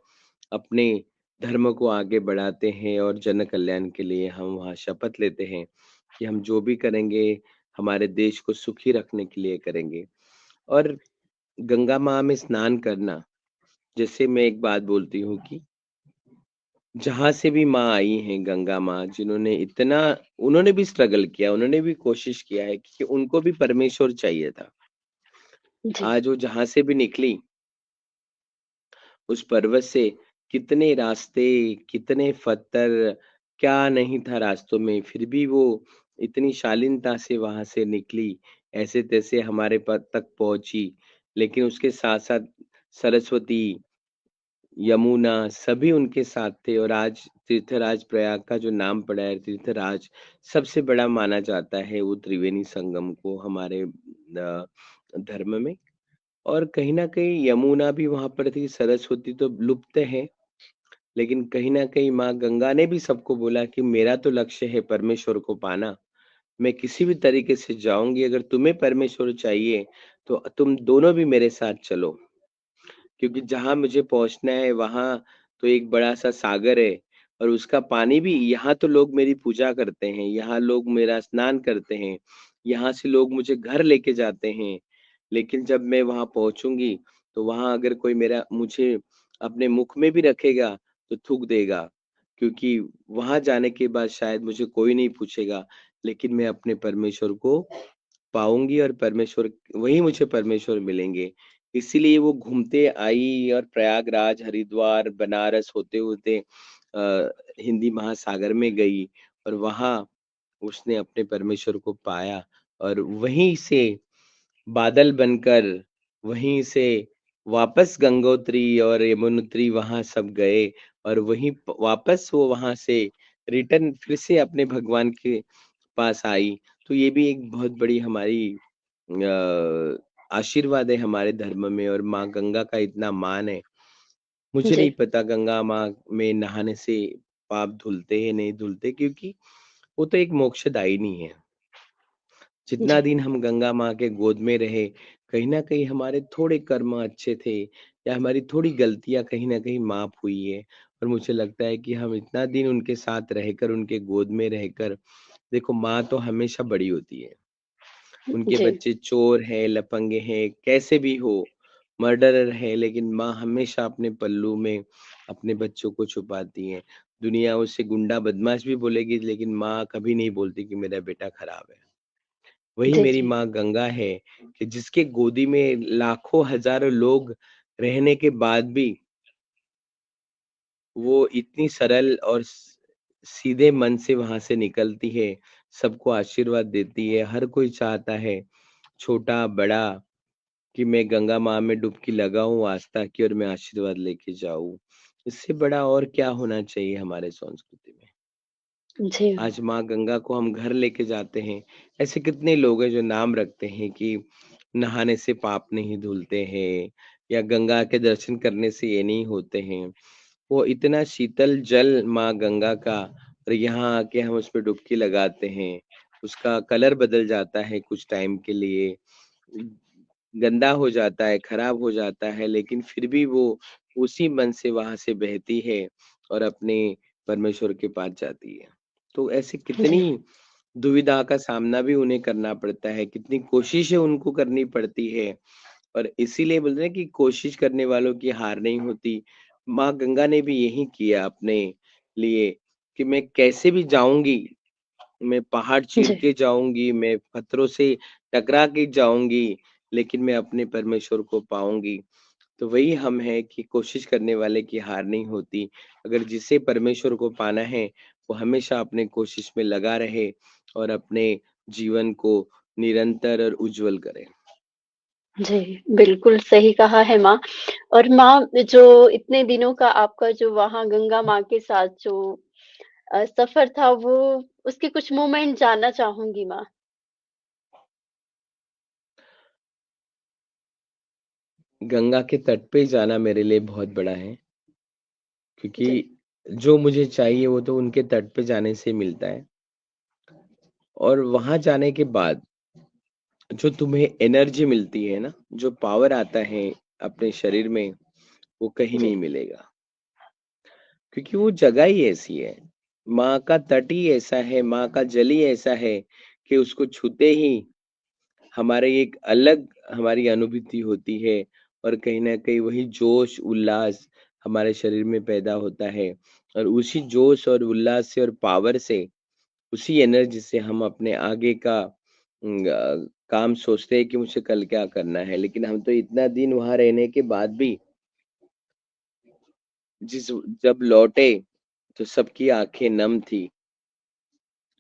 अपने धर्म को आगे बढ़ाते हैं और जन कल्याण के लिए हम वहाँ शपथ लेते हैं, कि हम जो भी करेंगे, हमारे देश को सुखी रखने के लिए करेंगे। और गंगा माँ में स्नान करना, जैसे मैं एक बात बोलती हूँ कि जहाँ से भी माँ आई हैं गंगा माँ जिन्होंने इतना उन्होंने भी स्ट्रगल किया, उन्होंने भी कोशिश किया है कि उनको भी परमेश्वर चाहिए था। जी, आज वो जहाँ से भी निकली, उस पर्वत से कितने रास्ते, कितने पत्थर, क्या नहीं था रास्तों में, फिर भी वो इतनी शालीनता से वहाँ से निकली, ऐसे-तैसे हमारे प तक पहुँची। लेकिन उसके साथ-साथ सरस्वती यमुना सभी उनके साथ थे और आज तीर्थराज प्रयाग का जो नाम पड़ा है तीर्थराज सबसे बड़ा माना जाता है वो त्रिवेणी संगम को हमारे धर्म में और कहीं न कहीं यमुना भी वहाँ पर थी, सरस्वती तो लुप्त है, लेकिन कहीं न कहीं माँ गंगा ने भी सबको बोला कि मेरा तो लक्ष्य है परमेश्वर को पाना, मैं किसी भी तरीके से जाऊँगी, अगर तुम्हें परमेश्वर चाहिए, तो तुम दोनों भी मेरे साथ चलो। क्योंकि जहाँ मुझे पहुँचना है वहाँ तो एक बड़ा-सा सागर है और उसका पानी भी यहाँ तो लोग मेरी पूजा करते हैं, यहाँ लोग मेरा स्नान करते हैं, यहाँ से लोग मुझे घर लेके जाते हैं। लेकिन जब मैं वहाँ पहुँचूँगी, तो वहाँ अगर कोई मेरा मुझे अपने मुख में भी रखेगा, तो थूक देगा, क्योंकि वहाँ जाने के बाद शायद मुझे कोई नहीं पूछेगा, लेकिन मैं अपने परमेश्वर को पाऊँगी और परमेश्वर वही मुझे परमेश्वर मिलेंगे। इसीलिए वो घूमते आई और प्रयागराज, हरिद्वार, बनारस होते-होते हिंदी महासागर में गई और वहाँ उसने अपने परमेश्वर को पाया और वहीं से बादल बनकर वहीं से वापस गंगोत्री और यमुनोत्री वहाँ सब गए और वहीं वापस वो वहाँ से रिटर्न फिर से अपने भगवान के पास आई। तो ये भी एक बहुत बड़ी हमारी आशीर्वाद है हमारे धर्म में और माँ गंगा का इतना मान है। मुझे जी, नहीं पता गंगा माँ में नहाने से पाप धुलते हैं नहीं धुलते, क्योंकि वो तो एक मोक्षदायिनी है। जितना जी, दिन हम गंगा माँ के गोद में रहे, कहीं न कहीं हमारे थोड़े कर्म अच्छे थे या हमारी थोड़ी गलतियाँ कहीं न कहीं माफ़ हुई है। और मुझे लगता है कि हम इतना दिन उनके साथ रहकर, उनके गोद में रहकर, देखो माँ तो हमेशा बड़ी होती है। उनके जी, बच्चे चोर हैं, लफंगे हैं, कैसे भी हो, मर्डरर है, लेकिन माँ हमेशा अपने पल्लू में अपने बच्चों को छुपाती है। दुनिया उसे गुंडा बदमाश भी बोलेगी, लेकिन माँ कभी नहीं बोलती कि मेरा बेटा खराब है। वही जी, मेरी जी, माँ गंगा है कि जिसके गोदी में लाखों हज़ारों लोग रहने के बाद भी वो इतनी सरल और सीधे मन से वहाँ से निकलती है, सबको आशीर्वाद देती है। हर कोई चाहता है, छोटा-बड़ा, कि मैं गंगा माँ में डुबकी लगाऊँ आस्था की और मैं आशीर्वाद लेके जाऊँ। इससे बड़ा और क्या होना चाहिए हमारे संस्कृति में। जी, आज माँ गंगा को हम घर लेके जाते हैं। ऐसे कितने लोग हैं जो नाम रखते हैं कि नहाने से पाप नहीं धुलते हैं या गंगा के दर्शन करने से ये नहीं होते हैं। वो इतना शीतल जल माँ गंगा का और यहाँ आके हम उसपे डुबकी लगाते हैं। उसका कलर बदल जाता है कुछ टाइम के लिए, गंदा हो जाता है, खराब हो जाता है, लेकिन फिर भी वो उसी मन से वहाँ से बहती है और अपने परमेश्वर के पास जाती है। तो ऐसे जी, कितनी दुविधा का सामना भी उन्हें करना पड़ता है, कितनी कोशिशें उनको करनी पड़ती है और इसीलिए बोलते हैं कि कोशिश करने वालों की हार नहीं होती। माँ गंगा ने भी यही किया अपने लिए कि मैं कैसे भी जाऊँगी, मैं पहाड़ चीर जी, के जाऊँगी, मैं पत्थरों से टकरा के जाऊँगी, लेकिन मैं अपने परमेश्वर को पाऊँगी। तो वही हम हैं कि कोशिश करने वाले की हार नहीं होती। अगर जिसे परमेश्वर को पाना है, वो हमेशा अपने कोशिश में लगा रहे और अपने जीवन को निरंतर और उज्जवल करे। जी, बिल्कुल सही कहा है माँ। और माँ जो इतने दिनों का आपका जो वहाँ गंगा माँ के साथ जो सफ़र था वो उसके कुछ मोमेंट जानना चाहूँगी माँ। गंगा के तट पे जाना मेरे लिए बहुत बड़ा है, क्योंकि जी, जो मुझे चाहिए वो तो उनके तट पे जाने से मिलता है और वहाँ जाने के बाद जो तुम्हें एनर्जी मिलती है ना, जो पावर आता है अपने शरीर में, वो कहीं नहीं जी, मिलेगा। क्योंकि वो जगह ही ऐसी है। माँ का तट ही ऐसा है, माँ का जल ही ऐसा है कि उसको छूते ही हमारे एक अलग हमारी अनुभूति होती है और कहीं न कहीं वही जोश, उल्लास हमारे शरीर में पैदा होता है और उसी जोश और उल्लास से और पावर से, उसी एनर्जी से हम अपने आगे का काम सोचते हैं कि मुझे कल क्या करना है। लेकिन हम तो इतना दिन वहाँ रहने के बाद भी जिस जब लौटे तो सबकी आँखें नम थी।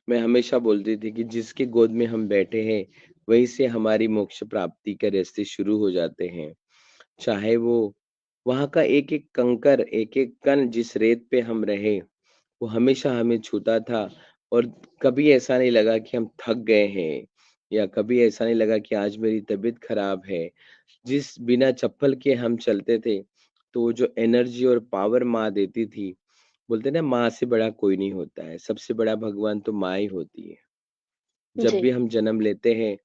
मैं हमेशा बोलती थी कि जिसकी गोद में हम बैठे हैं, वहीं से हमारी मोक्ष प्राप्ति के रास्ते शुरू हो जाते हैं। चाहे वो वहाँ का एक-एक कंकर, एक-एक कण जिस रेत पे हम रहे, वो हमेशा हमें छूता था और कभी ऐसा नहीं लगा कि हम थक गए हैं या कभी ऐसा नहीं लगा कि आज मेरी तबीयत खराब है। जिस बिना चप्पल के हम चलते थे, तो वो जो एनर्जी और पावर माँ देती थी, बोलते हैं ना माँ से बड़ा कोई नहीं होता है, सबसे बड़ा भगवान तो माँ ही होती है। जब जी, भी हम जन्म लेते हैं,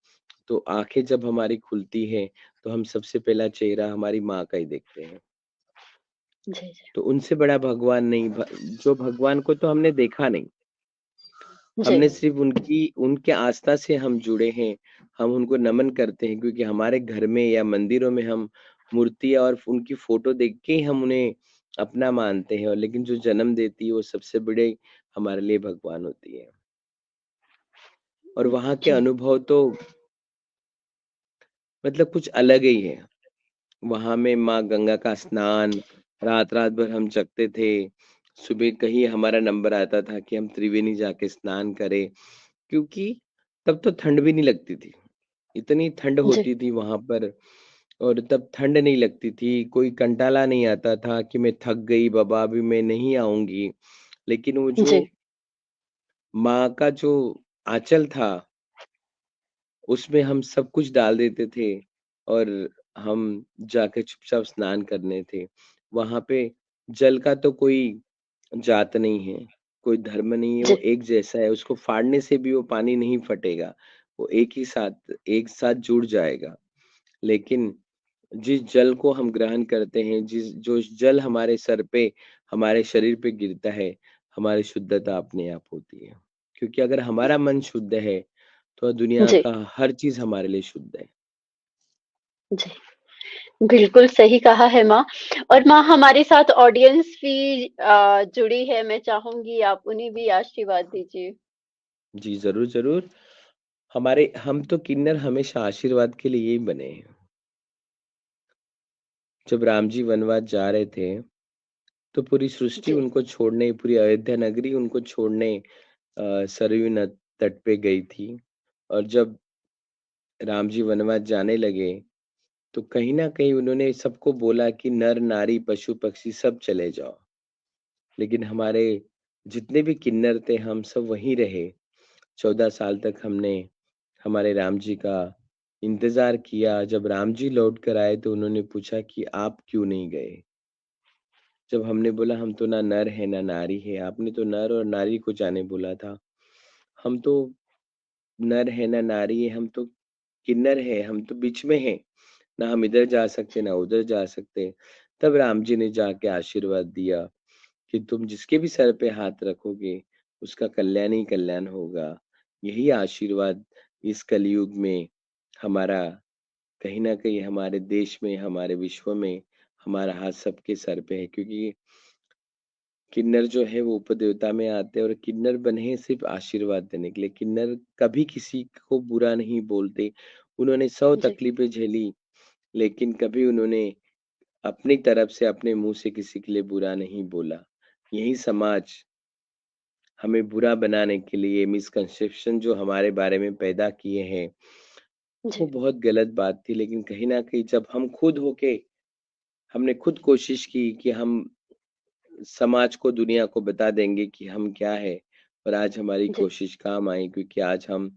तो आँखें जब हमारी खुलती हैं, तो हम सबसे पहला चेहरा हमारी माँ का ही देखते हैं। जी, जी, तो उनसे बड़ा भगवान नहीं जो भगवान को तो हमने देखा नहीं। जी, हमने सिर्फ़ उनके आस्था से हम जुड़े हैं, हम उनको नमन करते हैं क्योंकि हमारे घर में या मंदिरों में हम मूर्तियाँ और उनकी फ़ोटो देख के ही हम उन्हें अपना मानते हैं, और लेकिन जो जन्म देती है वो सबसे बड़े हमारे लिए भगवान होती है। और वहाँ के जी, अनुभव तो मतलब कुछ अलग ही है। वहाँ में माँ गंगा का स्नान, रात-रात भर हम जगते थे। सुबह कहीं हमारा नंबर आता था कि हम त्रिवेणी जाके स्नान करें, क्योंकि तब तो ठंड भी नहीं लगती थी। इतनी ठंड जी, होती थी वहाँ पर, और तब ठंड नहीं लगती थी, कोई कंटाला नहीं आता था कि मैं थक गई बाबा, अभी मैं नहीं आऊँगी। लेकिन वो जो जी, माँ का जो आँचल था, उसमें हम सब कुछ डाल देते थे और हम जाके चुपचाप स्नान करने थे। वहाँ पे जल का तो कोई जात नहीं है, कोई धर्म नहीं है, वो जी, एक जैसा है, उसको फाड़ने से भी वो पानी नहीं फटेगा, वो एक साथ जुड़ जाएगा। लेकिन जिस जल को हम ग्रहण करते हैं, जो जल हमारे सर पे, हमारे शरीर पे गिरता है, हमारी शुद्धता अपने आप होती है। क्योंकि अगर हमारा मन शुद्ध है, तो दुनिया जी, का हर चीज़ हमारे लिए शुद्ध है। जी। बिल्कुल सही कहा है माँ। और माँ हमारे साथ ऑडियंस भी जुड़ी है, मैं चाहूँगी आप उन्हें भी आशीर्वाद दीजिए। जी, ज़रूर, ज़रूर। हम तो किन्नर हमेशा आशीर्वाद के लिए ही बने हैं। जब राम जी वनवास जा रहे थे, तो पूरी सृष्टि जी, उनको छोड़ने, पूरी अयोध्या नगरी उनको छोड़ने सरयू तट पे गई थी। और जब राम जी वनवास जाने लगे, तो कहीं न कहीं उन्होंने सबको बोला कि नर, नारी, पशु-पक्षी सब चले जाओ। लेकिन हमारे जितने भी किन्नर थे, हम सब वहीं रहे। 14 साल तक हमने हमारे राम जी का इंतज़ार किया। जब राम जी लौट कर आए, तो उन्होंने पूछा कि आप क्यों नहीं गए? जब हमने बोला हम तो ना नर हैं, ना नारी हैं, आपने तो नर और नारी को जाने बोला था। हम तो नर हैं, ना नारी हैं, हम तो किन्नर हैं, हम तो बीच में हैं। ना हम इधर जा सकते, ना उधर जा सकते। तब राम जी ने जाके आशीर्वाद दिया कि तुम जिसके भी सर पे हाथ रखोगे, उसका कल्याण ही कल्याण होगा। यही आशीर्वाद इस कलयुग में हमारा, कहीं न कहीं हमारे देश में, हमारे विश्व में, हमारा हाथ सबके सर पे है, क्योंकि किन्नर जो है वो उपदेवता में आते हैं, और किन्नर बने हैं सिर्फ़ आशीर्वाद देने के लिए। किन्नर कभी किसी को बुरा नहीं बोलते। उन्होंने 100 जी, तकलीफ़ें झेली, लेकिन कभी उन्होंने अपनी तरफ से, अपने मुँह से किसी के लिए बुरा नहीं बोला। यही समाज हमें बुरा बनाने के लिए मिसकंसेप्शन जो हमारे बारे में पैदा किए हैं, वो जी, बहुत गलत बात थी। लेकिन कहीं न कहीं जब हम खुद होके हमने खुद कोशिश की कि हम समाज को, दुनिया को बता देंगे कि हम क्या हैं, और आज हमारी जी, कोशिश काम आई, क्योंकि आज हम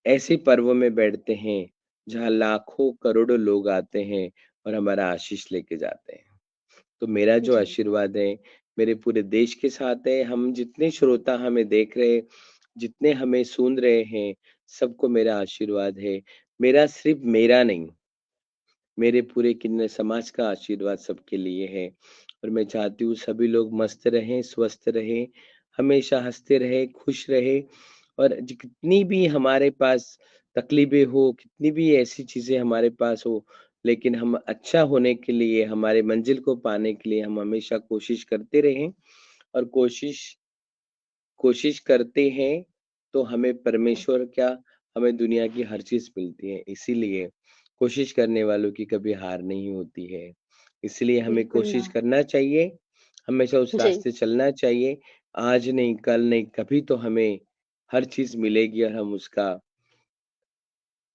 ऐसे पर्वों में बैठते हैं, जहाँ लाखों करोड़ों लोग आते हैं और हमारा आशीष लेके जाते हैं। तो मेरा जो जी, आशीर्वाद है, मेरे पूरे देश के साथ है। हम जितने श्रोता हमें देख रहे, जितने हमें सुन रहे हैं, सबको मेरा आशीर्वाद है। मेरा सिर्फ़ मेरा नहीं, मेरे पूरे किन्नर समाज का आशीर्वाद सबके लिए है। और मैं चाहती हूँ सभी लोग मस्त रहें, स्वस्थ रहें, हमेशा हँसते रहें, खुश रहें, और कितनी भी हमारे पास तकलीफ़ें हो, कितनी भी ऐसी चीज़ें हमारे पास हो, लेकिन हम अच्छा होने के लिए, हमारे मंज़िल को पाने के लिए हम हमेशा कोशिश करते रहें। और कोशिश कोशिश करते हैं, तो हमें जी, परमेश्वर क्या, हमें दुनिया की हर चीज़ मिलती है। इसीलिए कोशिश करने वालों की कभी हार नहीं होती है। इसलिए हमें बिल्कुल कोशिश माँ। करना चाहिए, हमेशा उस जी, रास्ते चलना चाहिए। आज नहीं, कल नहीं, कभी तो हमें हर चीज़ मिलेगी, और हम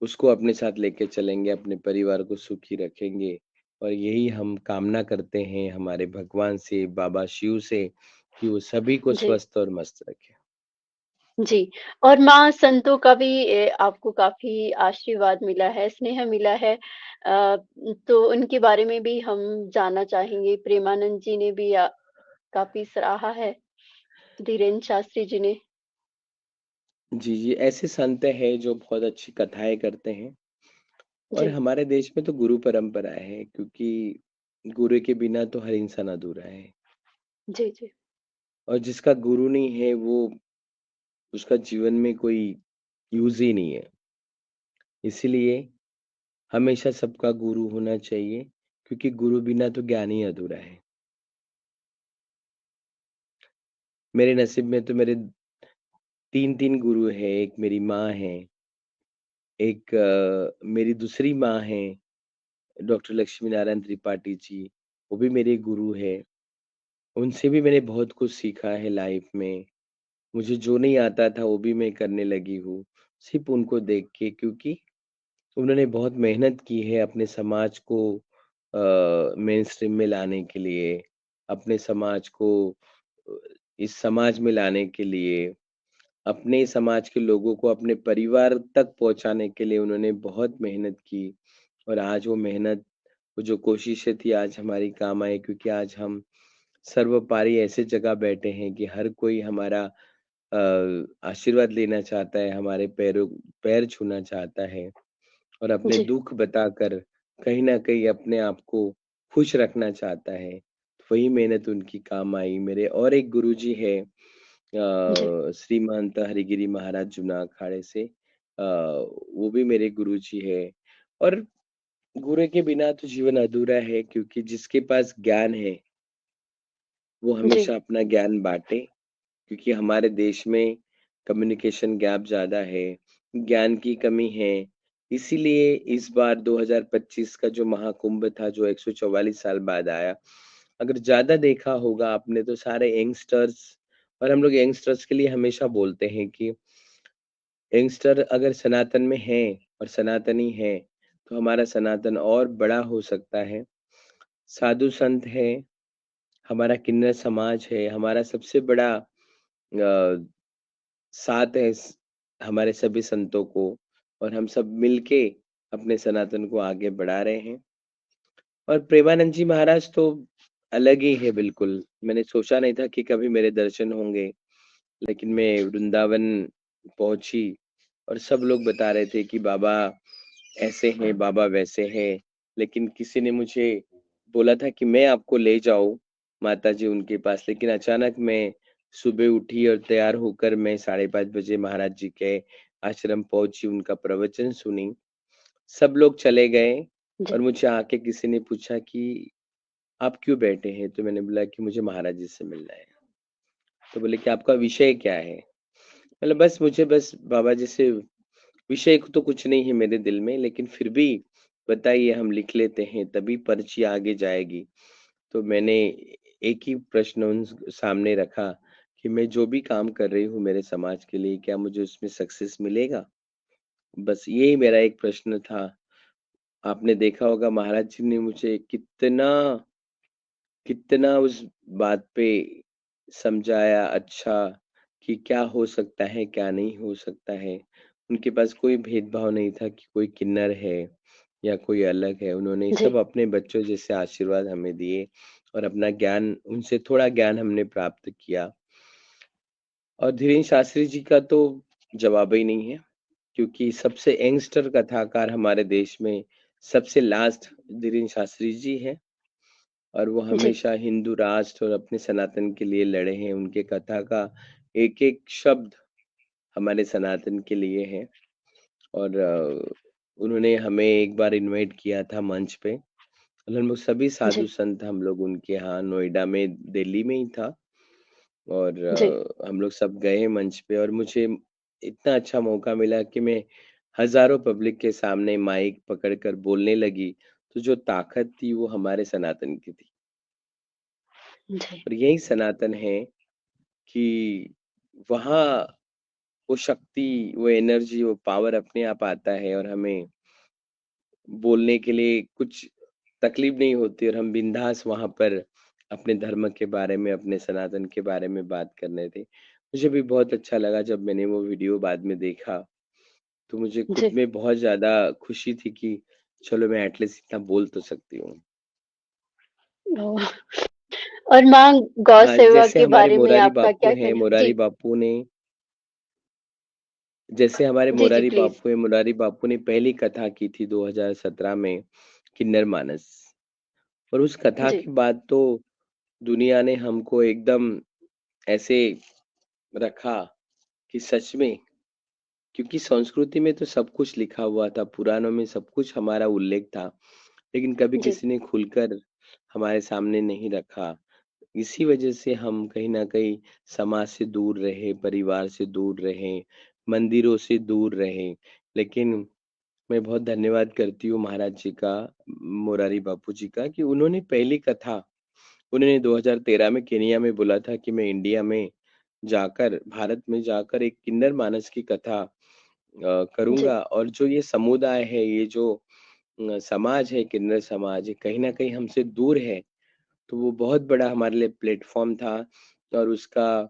उसको अपने साथ लेके चलेंगे, अपने परिवार को सुखी रखेंगे। और यही हम कामना करते हैं हमारे भगवान से, बाबा शिव से, कि वो सभी को जी, स्वस्थ और मस्त रखें। जी। और माँ संतों का भी आपको काफ़ी आशीर्वाद मिला है, स्नेह मिला है। तो उनके बारे में भी हम जानना चाहेंगे। प्रेमानंद जी ने भी काफ़ी सराहा है, धीरेन्द्र शास्त्री जी ने। जी, जी, ऐसे संत हैं जो बहुत अच्छी कथाएँ करते हैं। और जी, हमारे देश में तो गुरु परंपरा है, क्योंकि गुरु के बिना तो हर इंसान अधूरा है। जी, जी, और जिसका गुरु नहीं है, वो उसका जीवन में कोई यूज़ ही नहीं है। इसीलिए हमेशा सबका गुरु होना चाहिए, क्योंकि गुरु बिना तो ज्ञान ही अधूरा है। मेरे नसीब में तो मेरे 3-3 गुरु हैं, एक मेरी माँ है, एक मेरी दूसरी माँ हैं, डॉक्टर लक्ष्मी नारायण त्रिपाठी जी, वो भी मेरे गुरु हैं। उनसे भी मैंने बहुत कुछ सीखा है लाइफ में। मुझे जो नहीं आता था वो भी मैं करने लगी हूँ, सिर्फ़ उनको देख के क्योंकि उन्होंने बहुत मेहनत की है अपने समाज को मेनस्ट्रीम में लाने के लिए, अपने समाज को अ, इस समाज में लाने के लिए, अपने समाज के लोगों को अपने परिवार तक पहुँचाने के लिए उन्होंने बहुत मेहनत की और आज वो मेहनत, वो जो कोशिशें थी आज हमारी काम आई क्योंकि आज हम सर्वोपरि ऐसे जगह बैठे हैं कि हर कोई हमारा आशीर्वाद लेना चाहता है, हमारे पैर छूना चाहता है और अपने जी, दुःख बताकर कहीं न कहीं अपने आप को खुश रखना चाहता है। वही मेहनत उनकी काम आई। मेरे और एक गुरुजी हैं जी, श्रीमंत हरिगिरि महाराज जूना अखाड़े से वो भी मेरे गुरुजी हैं और गुरु के बिना तो जीवन अधूरा है क्योंकि जिसके पास ज्ञान है, वो जी, हमेशा अपना ज्ञान बाँटे क्योंकि हमारे देश में कम्युनिकेशन गैप ज़्यादा है, ज्ञान की कमी है। इसीलिए इस बार 2025 का जो महाकुंभ था, जो 144 साल बाद आया, अगर ज़्यादा देखा होगा आपने तो सारे यंगस्टर्स और हम लोग यंगस्टर्स के लिए हमेशा बोलते हैं कि यंगस्टर अगर सनातन में हैं और सनातनी हैं, तो हमारा सनातन और बड़ा हो सकता है। साधु संत हैं, हमारा किन्नर समाज है, हमारा सबसे बड़ा साथ है हमारे सभी संतों को और हम सब मिलके अपने सनातन को आगे बढ़ा रहे हैं और प्रेमानंद जी महाराज तो अलग ही है बिल्कुल। मैंने सोचा नहीं था कि कभी मेरे दर्शन होंगे, लेकिन मैं वृंदावन पहुंची और सब लोग बता रहे थे कि बाबा ऐसे हैं, बाबा वैसे हैं, लेकिन किसी ने मुझे बोला था कि मैं आपको ले जाऊँ माताजी उनके पास, लेकिन अचानक मैं सुबह उठी और तैयार होकर मैं 5:30 बजे महाराज जी के आश्रम पहुँची, उनका प्रवचन सुनी। सब लोग चले गए जी, और मुझे आके किसी ने पूछा कि आप क्यों बैठे हैं? तो मैंने बोला कि मुझे महाराज जी से मिलना है। तो बोले कि आपका विषय क्या है? मतलब बस मुझे बस बाबा जी से विषय तो कुछ नहीं है मेरे दिल में, लेकिन फिर भी बताइए हम लिख लेते हैं तभी पर्ची आगे जाएगी। तो मैंने एक ही प्रश्न उन सामने रखा कि मैं जो भी काम कर रही हूँ मेरे समाज के लिए, क्या मुझे उसमें सक्सेस मिलेगा? बस यही मेरा एक प्रश्न था। आपने देखा होगा महाराज जी ने मुझे कितना कितना उस बात पे समझाया अच्छा कि क्या हो सकता है, क्या नहीं हो सकता है। उनके पास कोई भेदभाव नहीं था कि कोई किन्नर है या कोई अलग है। उन्होंने जी, सब अपने बच्चों जैसे आशीर्वाद हमें दिए और अपना ज्ञान उनसे थोड़ा ज्ञान हमने प्राप्त किया। और धीरेन्द्र शास्त्री जी का तो जवाब ही नहीं है क्योंकि सबसे यंगस्टर कथाकार हमारे देश में सबसे लास्ट धीरेन्द्र शास्त्री जी हैं। और वो जी, हमेशा हिंदू राष्ट्र और अपने सनातन के लिए लड़े हैं। उनके कथा का एक-एक शब्द हमारे सनातन के लिए है और उन्होंने हमें एक बार इनवाइट किया था मंच पे और हम लोग सभी साधु जी, संत हम लोग उनके यहाँ नोएडा में, दिल्ली में ही था और जी, हम लोग सब गए मंच पे और मुझे इतना अच्छा मौका मिला कि मैं हज़ारों पब्लिक के सामने माइक पकड़कर बोलने लगी, तो जो ताकत थी वो हमारे सनातन की थी। जी, और यही सनातन है कि वहाँ वो शक्ति, वो एनर्जी, वो पावर अपने आप आता है और हमें बोलने के लिए कुछ तकलीफ नहीं होती और हम बिंदास वहाँ पर अपने धर्म के बारे में, अपने सनातन के बारे में बात कर रहे थे। मुझे भी बहुत अच्छा लगा जब मैंने वो वीडियो बाद में देखा, तो मुझे खुद जी। में बहुत ज़्यादा खुशी थी कि चलो मैं एटलीस्ट इतना बोल तो सकती हूँ। ओह! और माँ गौ हाँ, सेवा जैसे के हमारे बारे में मोरारी आपका बापू क्या हैं, कहना मोरारी जी, बापू ने जैसे हमारे जी, जी, मोरारी प्लीज़। बापू हैं, मोरारी बापू ने पहली कथा की थी 2017 में किन्नर मानस और उस कथा जी, के बाद तो दुनिया ने हमको एकदम ऐसे रखा कि सच में क्योंकि संस्कृति में तो सब कुछ लिखा हुआ था, पुराणों में सब कुछ हमारा उल्लेख था, लेकिन कभी जी, किसी ने खुलकर हमारे सामने नहीं रखा। इसी वजह से हम कहीं न कहीं समाज से दूर रहे, परिवार से दूर रहे, मंदिरों से दूर रहे। लेकिन मैं बहुत धन्यवाद करती हूँ महाराज जी का, मोरारी बापू जी का, कि उन्होंने पहली कथा उन्होंने 2013 में केनिया में बोला था कि मैं इंडिया में जाकर, भारत में जाकर एक किन्नर मानस की कथा जी, करूँगा, और जो ये समुदाय है, ये जो समाज है, किन्नर समाज, ये कहीं न कहीं हमसे दूर है। तो वो बहुत बड़ा हमारे लिए प्लेटफ़ॉर्म था, और उसका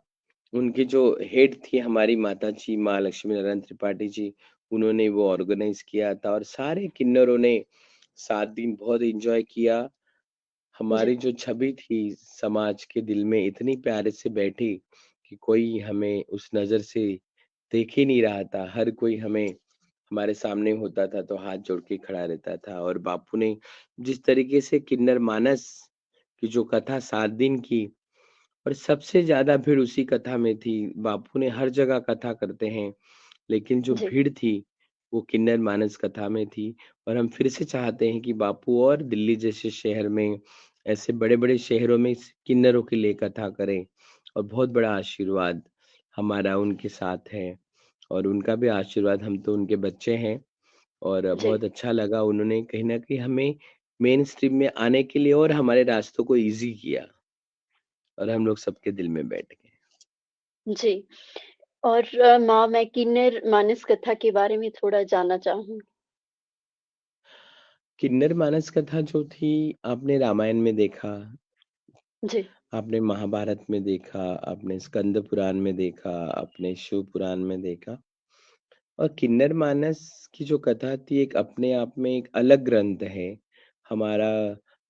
उनकी जो हेड थी हमारी माताजी माँ लक्ष्मी नारायण त्रिपाठी जी, उन्होंने वो ऑर्गेनाइज़ किया था, और सारे किन्नरों ने 7 दिन बहुत एन्जॉय किया। जी, हमारी जो छवि थी समाज के दिल में इतनी प्यारे से बैठी कि कोई हमें उस नज़र से देख ही नहीं रहा था। हर कोई हमें हमारे सामने होता था तो हाथ जोड़ के खड़ा रहता था, और बापू ने जिस तरीके से किन्नर मानस की जो कथा 7 दिन की, और सबसे ज़्यादा भीड़ उसी कथा में थी। बापू ने हर जगह कथा करते हैं, लेकिन जो जी, भीड़ थी, वो किन्नर मानस कथा में थी। और हम फिर से चाहते हैं कि बापू और दिल्ली जैसे शहर में, ऐसे बड़े-बड़े शहरों में इस किन्नरों के लिए कथा करें, और बहुत बड़ा आशीर्वाद हमारा उनके साथ है, और उनका भी आशीर्वाद, हम तो उनके बच्चे हैं। और जी, बहुत अच्छा लगा, उन्होंने कहीं न कहीं हमें मेन स्ट्रीम में आने के लिए और हमारे रास्तों को ईज़ी किया, और हम लोग सबके दिल में बैठ गए। जी। और माँ, मैं किन्नर मानस कथा के बारे में थोड़ा जानना चाहूँगी। किन्नर मानस कथा जो थी, आपने रामायण में देखा, जी, आपने महाभारत में देखा, आपने स्कंद पुराण में देखा, आपने शिव पुराण में देखा, और किन्नर मानस की जो कथा थी, एक अपने आप में एक अलग ग्रंथ है। हमारा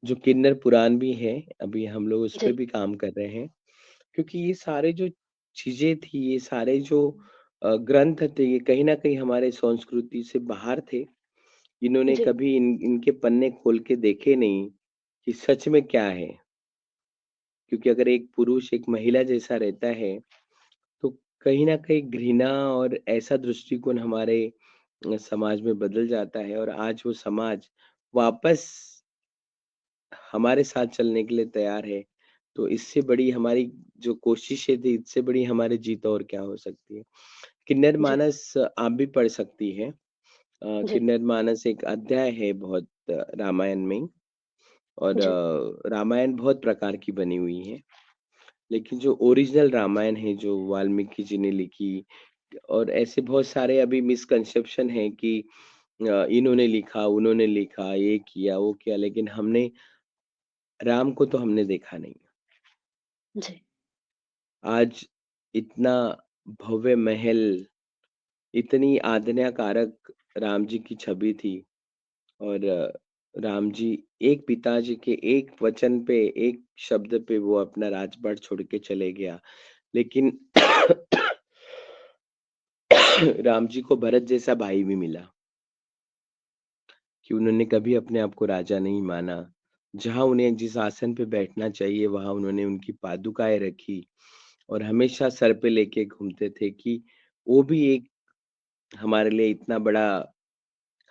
जो किन्नर पुराण भी है, अभी हम लोग उस पे जी, भी काम कर रहे हैं, क्योंकि ये सारे जो चीज़ें थी, ये सारे जो ग्रंथ थे, ये कहीं न कहीं हमारे संस्कृति से बाहर थे। इन्होंने जी, कभी इनके पन्ने खोल के देखे नहीं कि सच में क्या है। क्योंकि अगर एक पुरुष एक महिला जैसा रहता है, तो कहीं न कहीं घृणा और ऐसा दृष्टिकोण हमारे समाज में बदल जाता है, और आज वो समाज वापस हमारे साथ चलने के लिए तैयार है। तो इससे बड़ी हमारी जो कोशिशें थी, इससे बड़ी हमारी जीत और क्या हो सकती है। किन्नर जी, मानस आप भी पढ़ सकती हैं। जी, किन्नर मानस एक अध्याय है बहुत रामायण में, और जी, रामायण बहुत प्रकार की बनी हुई है। लेकिन जो ओरिजिनल रामायण है, जो वाल्मीकि जी ने लिखी, और ऐसे बहुत सारे अभी मिसकंसेप्शन है कि इन्होंने लिखा, उन्होंने लिखा, ये किया, वो किया, लेकिन हमने राम को तो हमने देखा नहीं। जी, आज इतना भव्य महल, इतनी आज्ञाकारक राम जी की छवि थी, और राम जी एक पिताजी के एक वचन पे, एक शब्द पे वो अपना राजपाट छोड़ के चले गया। लेकिन राम जी को भरत जैसा भाई भी मिला, कि उन्होंने कभी अपने आप को राजा नहीं माना। जहाँ उन्हें जिस आसन पे बैठना चाहिए, वहाँ उन्होंने उनकी पादुकाएँ रखी, और हमेशा सर पे लेके घूमते थे, कि वो भी एक हमारे लिए इतना बड़ा,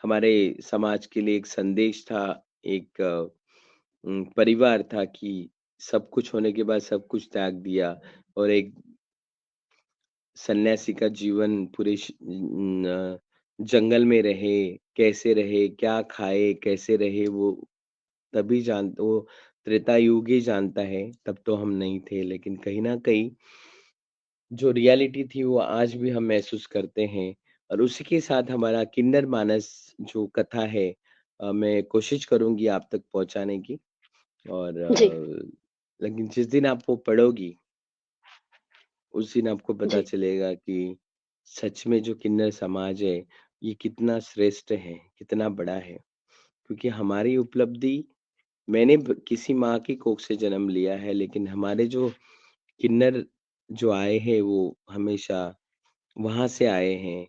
हमारे समाज के लिए एक संदेश था, एक परिवार था, कि सब कुछ होने के बाद सब कुछ त्याग दिया, और एक सन्यासी का जीवन पूरे जंगल में रहे, कैसे रहे, क्या खाए, कैसे रहे, वो तभी वो त्रेता युग ही जानता है, तब तो हम नहीं थे। लेकिन कहीं न कहीं जो रियलिटी थी, वो आज भी हम महसूस करते हैं, और उसी के साथ हमारा किन्नर मानस जो कथा है, मैं कोशिश करूँगी आप तक पहुँचाने की, और जी, लेकिन जिस दिन आप वो पढ़ोगी, उस दिन आपको पता जी, चलेगा कि सच में जो किन्नर समाज है, ये कितना श्रेष्ठ है, कितना बड़ा है। क्योंकि हमारी उपलब्धि, मैंने किसी माँ की कोख से जन्म लिया है, लेकिन हमारे जो किन्नर जो आए हैं, वो हमेशा वहाँ से आए हैं,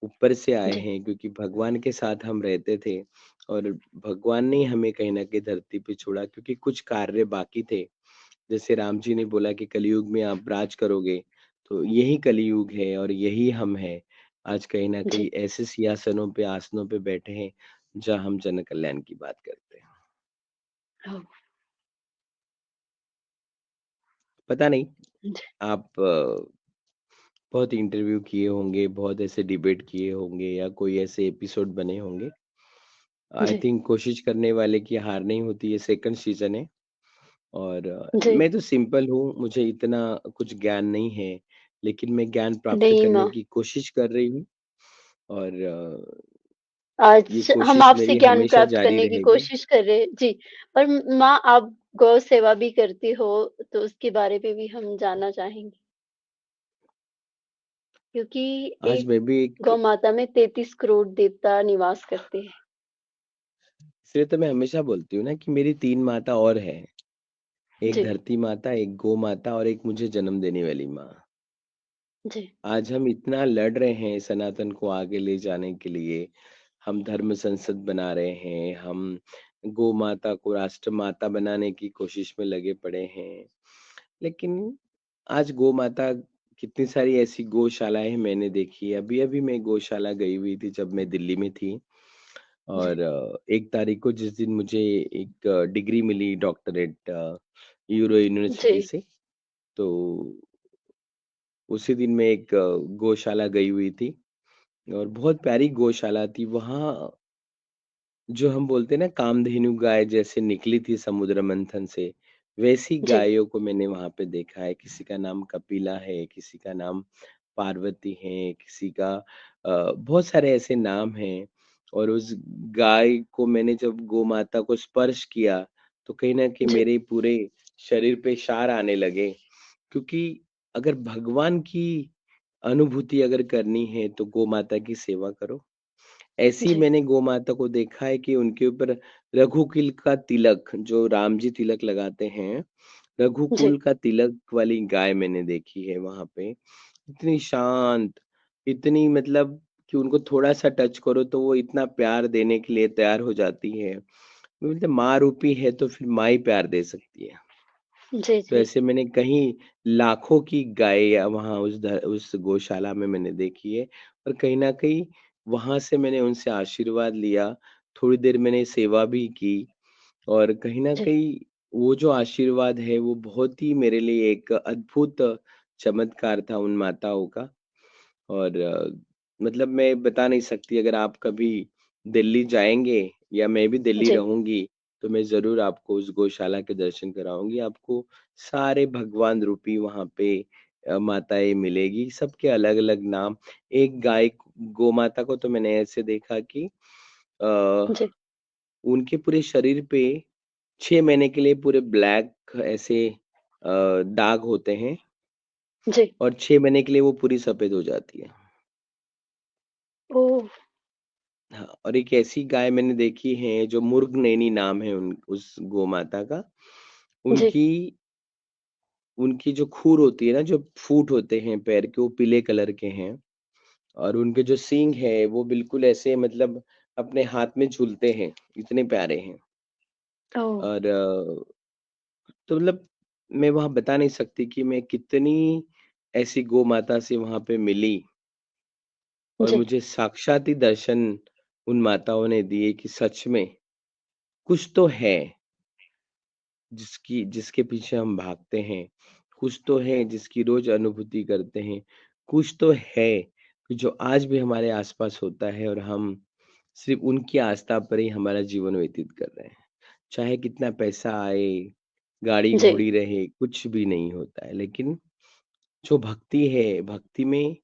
ऊपर से आए जी, हैं, क्योंकि भगवान के साथ हम रहते थे, और भगवान ने हमें कहीं न कहीं धरती पे छोड़ा, क्योंकि कुछ कार्य बाकी थे। जैसे राम जी ने बोला कि कलयुग में आप राज करोगे, तो यही कलयुग है, और यही हम हैं। आज कहीं न कहीं जी। ऐसे सिंहासनों पे, आसनों पे बैठे हैं, जहाँ हम जन कल्याण की बात करते हैं। हाँ। पता नहीं जी, आप बहुत इंटरव्यू किए होंगे, बहुत ऐसे डिबेट किए होंगे या कोई ऐसे एपिसोड बने होंगे। आई जी, थिंक कोशिश करने वाले की हार नहीं होती, ये सेकंड सीज़न है और जी, मैं तो सिंपल हूँ, मुझे इतना कुछ ज्ञान नहीं है, लेकिन मैं ज्ञान प्राप्त नहीं करने माँ। की कोशिश कर रही हूँ और ये आज हम कोशिश आपसे मेरी ज्ञान हमेशा प्राप्त जारी करने की रहेगी। कोशिश कर रहे हैं। जी, पर माँ आप गौ सेवा भी करती हो, तो उसके बारे में भी हम जानना चाहेंगे। क्योंकि आज एक मैं भी एक गौ माता में 33 करोड़ देवता निवास करते हैं। इसलिए तो मैं हमेशा बोलती हूँ ना कि मेरी 3 माता और हैं, एक जी, धरती माता, एक गौ माता और एक मुझे जन्म देने वाली माँ। जी, आज हम इतना लड़ रहे हैं सनातन को आगे ले जाने के लिए, हम धर्म संसद बना रहे हैं, हम गौ माता को राष्ट्र माता बनाने की कोशिश में लगे पड़े हैं। लेकिन आज गौ माता कितनी सारी ऐसी गौशालाएँ मैंने देखी है। अभी-अभी मैं गौशाला गई हुई थी जब मैं दिल्ली में थी जी, और 1 तारीख को जिस दिन मुझे एक डिग्री मिली डॉक्टरेट यूरो यूनिवर्सिटी जी, से, तो उसी दिन मैं एक गौशाला गई हुई थी और बहुत प्यारी गौशाला थी। वहाँ जो हम बोलते हैं ना कामधेनु गाय जैसे निकली थी समुद्र मंथन से, वैसी जी, गायों को मैंने वहाँ पे देखा है। किसी का नाम कपिला है, किसी का नाम पार्वती है, किसी का बहुत सारे ऐसे नाम हैं और उस गाय को मैंने जब गौ माता को स्पर्श किया, तो कहीं न कहीं जी, मेरे पूरे शरीर पे क्षार आने लगे। क्योंकि अगर भगवान की अनुभूति अगर करनी है, तो गौ माता की सेवा करो। ऐसे ही जी, मैंने गौ माता को देखा है कि उनके ऊपर रघुकुल का तिलक जो राम जी तिलक लगाते हैं, जी, रघुकुल का तिलक वाली गाय मैंने देखी है वहाँ पे। इतनी शांत, इतनी मतलब कि उनको थोड़ा-सा टच करो तो वो इतना प्यार देने के लिए तैयार हो जाती है। मतलब माँ रूपी है तो फिर माँ ही प्यार दे सकती है। जी, तो जी, ऐसे मैंने कहीं लाखों की गाय वहाँ उस गौशाला में मैंने देखी है और कहीं न कहीं वहाँ से मैंने उनसे आशीर्वाद लिया। थोड़ी देर मैंने सेवा भी की और कहीं न जी, कहीं वो जो आशीर्वाद है वो बहुत ही मेरे लिए एक अद्भुत चमत्कार था उन माताओं का। और मतलब मैं बता नहीं सकती अगर आप कभी दिल्ली जाएँगे या मैं भी दिल्ली जी, रहूँगी, तो मैं ज़रूर आपको उस गौशाला के दर्शन कराऊँगी। आपको सारे भगवान रूपी वहाँ पे माताएँ मिलेगी, सबके अलग-अलग नाम। एक गाय गौ-माता को तो मैंने ऐसे देखा कि जी, उनके पूरे शरीर पे 6 महीने के लिए पूरे ब्लैक ऐसे दाग होते हैं जी, और 6 महीने के लिए वो पूरी सफ़ेद हो जाती है। ओह! हाँ, और एक ऐसी गाय मैंने देखी है जो मुर्गनैनी नाम है उन उस गौ-माता का। जी, उनकी उनकी जो खुर होती है ना, जो फूट होते हैं पैर के वो पीले कलर के हैं और उनके जो सींग है वो बिल्कुल ऐसे मतलब अपने हाथ में झूलते हैं, इतने प्यारे हैं। ओह! और तो मतलब मैं वहाँ बता नहीं सकती कि मैं कितनी ऐसी गौ-माता से वहाँ पे मिली और जी, मुझे साक्षात ही दर्शन उन माताओं ने दिए कि सच में कुछ तो है। जिसके पीछे हम भागते हैं, कुछ तो है जिसकी रोज़ अनुभूति करते हैं, कुछ तो है कि जो आज भी हमारे आस-पास होता है और हम सिर्फ़ उनकी आस्था पर ही हमारा जीवन व्यतीत कर रहे हैं। चाहे कितना पैसा आए, जी, गाड़ी-घोड़ी रहे, कुछ भी नहीं होता है। लेकिन जो भक्ति है, भक्ति में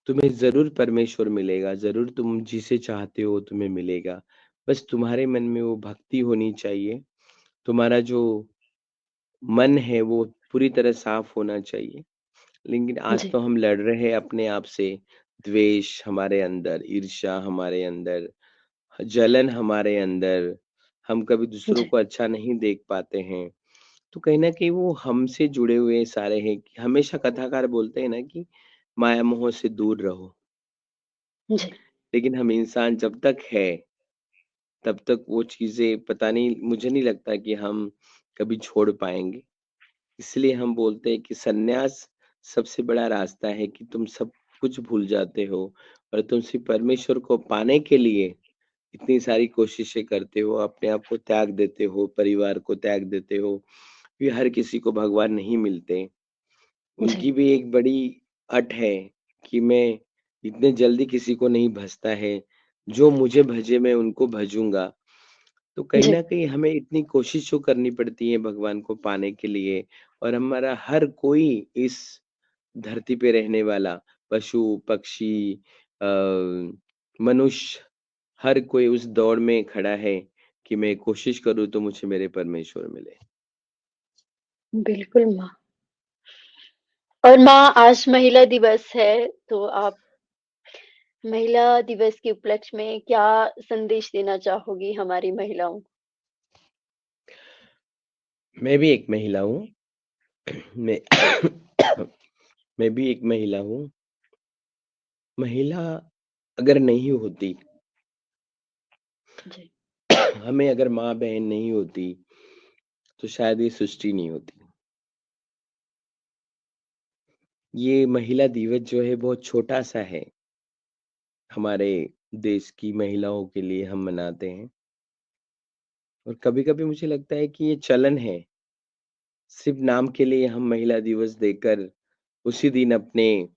तुम्हें ज़रूर परमेश्वर मिलेगा, ज़रूर तुम जिसे चाहते हो तुम्हें मिलेगा। बस तुम्हारे मन में वो भक्ति होनी चाहिए, तुम्हारा जो मन है वो पूरी तरह साफ होना चाहिए। लेकिन आज जी, तो हम लड़ रहे हैं अपने आप से, द्वेष हमारे अंदर, ईर्ष्या हमारे अंदर, जलन हमारे अंदर, हम कभी दूसरों जी, को अच्छा नहीं देख पाते हैं। तो कहीं न कहीं वो हमसे जुड़े हुए सारे हैं कि हमेशा कथाकार बोलते हैं ना कि माया मोह से दूर रहो। जी, लेकिन हम इंसान जब तक है, तब तक वो चीज़ें पता नहीं मुझे नहीं लगता कि हम कभी छोड़ पाएँगे। इसलिए हम बोलते हैं कि सन्यास सबसे बड़ा रास्ता है कि तुम सब कुछ भूल जाते हो और तुम सिर्फ परमेश्वर को पाने के लिए इतनी सारी कोशिशें करते हो, अपने आप को त्याग देते हो, परिवार को त्याग देते हो, भी हर किसी को भगवान नहीं मिलते। जी, उनकी भी एक बड़ी अट है कि मैं इतने जल्दी किसी को नहीं भजता है, जो मुझे भजे मैं उनको भजूँगा। तो कहीं जी, न कहीं हमें इतनी कोशिश जो करनी पड़ती है भगवान को पाने के लिए, और हमारा हर कोई इस धरती पे रहने वाला पशु, पक्षी, अ, मनुष्य, हर कोई उस दौड़ में खड़ा है कि मैं कोशिश करूँ तो मुझे मेरे परमेश्वर मिले। बिल्कुल माँ। और माँ, आज महिला दिवस है, तो आप महिला दिवस के उपलक्ष्य में क्या संदेश देना चाहोगी हमारी महिलाओं को? मैं भी एक महिला हूँ। मैं मैं भी एक महिला हूँ। महिला अगर नहीं होती, जी, हमें अगर माँ-बहन नहीं होती, तो शायद ये सृष्टि नहीं होती। ये महिला दिवस जो है बहुत छोटा-सा है, हमारे देश की महिलाओं के लिए हम मनाते हैं, और कभी-कभी मुझे लगता है कि ये चलन है, सिर्फ़ नाम के लिए हम महिला दिवस देकर उसी दिन अपने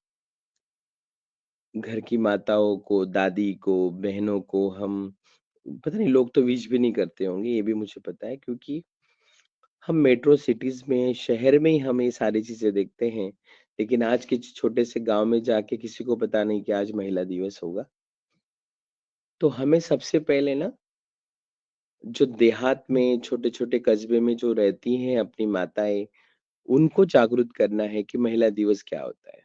घर की माताओं को, दादी को, बहनों को हम, पता नहीं, लोग तो विश भी नहीं करते होंगे, ये भी मुझे पता है, क्योंकि हम मेट्रो सिटीज़ में, शहर में ही हम ये सारी चीज़ें देखते हैं। लेकिन आज के छोटे से गाँव में जाके किसी को पता नहीं कि आज महिला दिवस होगा। तो हमें सबसे पहले ना, जो देहात में, छोटे-छोटे कस्बे में जो रहती हैं अपनी माताएँ, उनको जागरूक करना है कि महिला दिवस क्या होता है।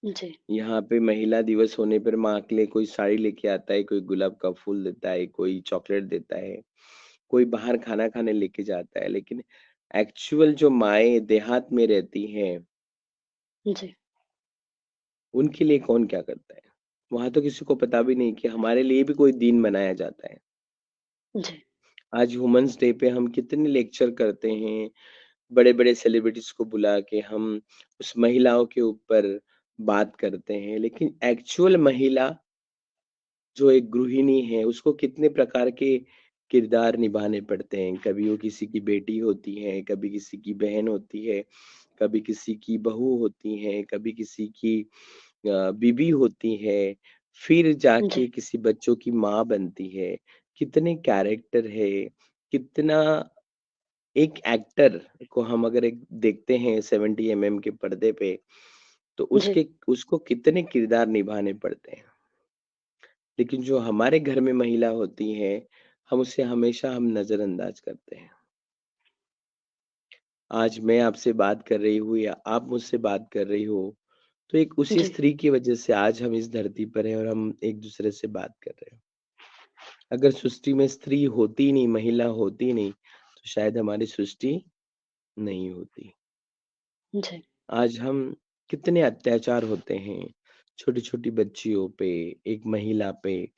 जी, यहाँ पे महिला दिवस होने पर माँ के लिए कोई साड़ी लेके आता है, कोई गुलाब का फूल देता है, कोई चॉकलेट देता है, कोई बाहर खाना खाने लेके जाता है। लेकिन एक्चुअल जो माएँ देहात में रहती हैं, जी, उनके लिए कौन क्या करता है? वहाँ तो किसी को पता भी नहीं कि हमारे लिए भी कोई दिन मनाया जाता है। जी, आज वुमेन्स डे पे हम कितने लेक्चर करते हैं, बड़े-बड़े सेलिब्रिटीज़ को बुला के हम उस महिलाओं के ऊपर बात करते हैं। लेकिन एक्चुअल महिला जो एक गृहिणी है, उसको कितने प्रकार के किरदार निभाने पड़ते हैं। कभी वो किसी की बेटी होती है, कभी किसी की बहन होती है, कभी किसी की बहू होती है, कभी किसी की बीवी होती है, फिर जाके जी, किसी बच्चों की माँ बनती है। कितने कैरेक्टर है, कितना, एक एक्टर को हम अगर एक देखते हैं 70 के पर्दे पे, तो जी, उसके उसको कितने किरदार निभाने पड़ते हैं। लेकिन जो हमारे घर में महिला होती है, हम उसे हमेशा हम नज़रअंदाज करते हैं। आज मैं आपसे बात कर रही हूँ या आप मुझसे बात कर रही हो, तो एक उसी जी, स्त्री की वजह से आज हम इस धरती पर हैं और हम एक-दूसरे से बात कर रहे हैं। अगर सृष्टि में स्त्री होती नहीं, महिला होती नहीं, तो शायद हमारी सृष्टि नहीं होती। जी, आज हम, कितने अत्याचार होते हैं, छोटी-छोटी बच्चियों पे, एक महिला पे,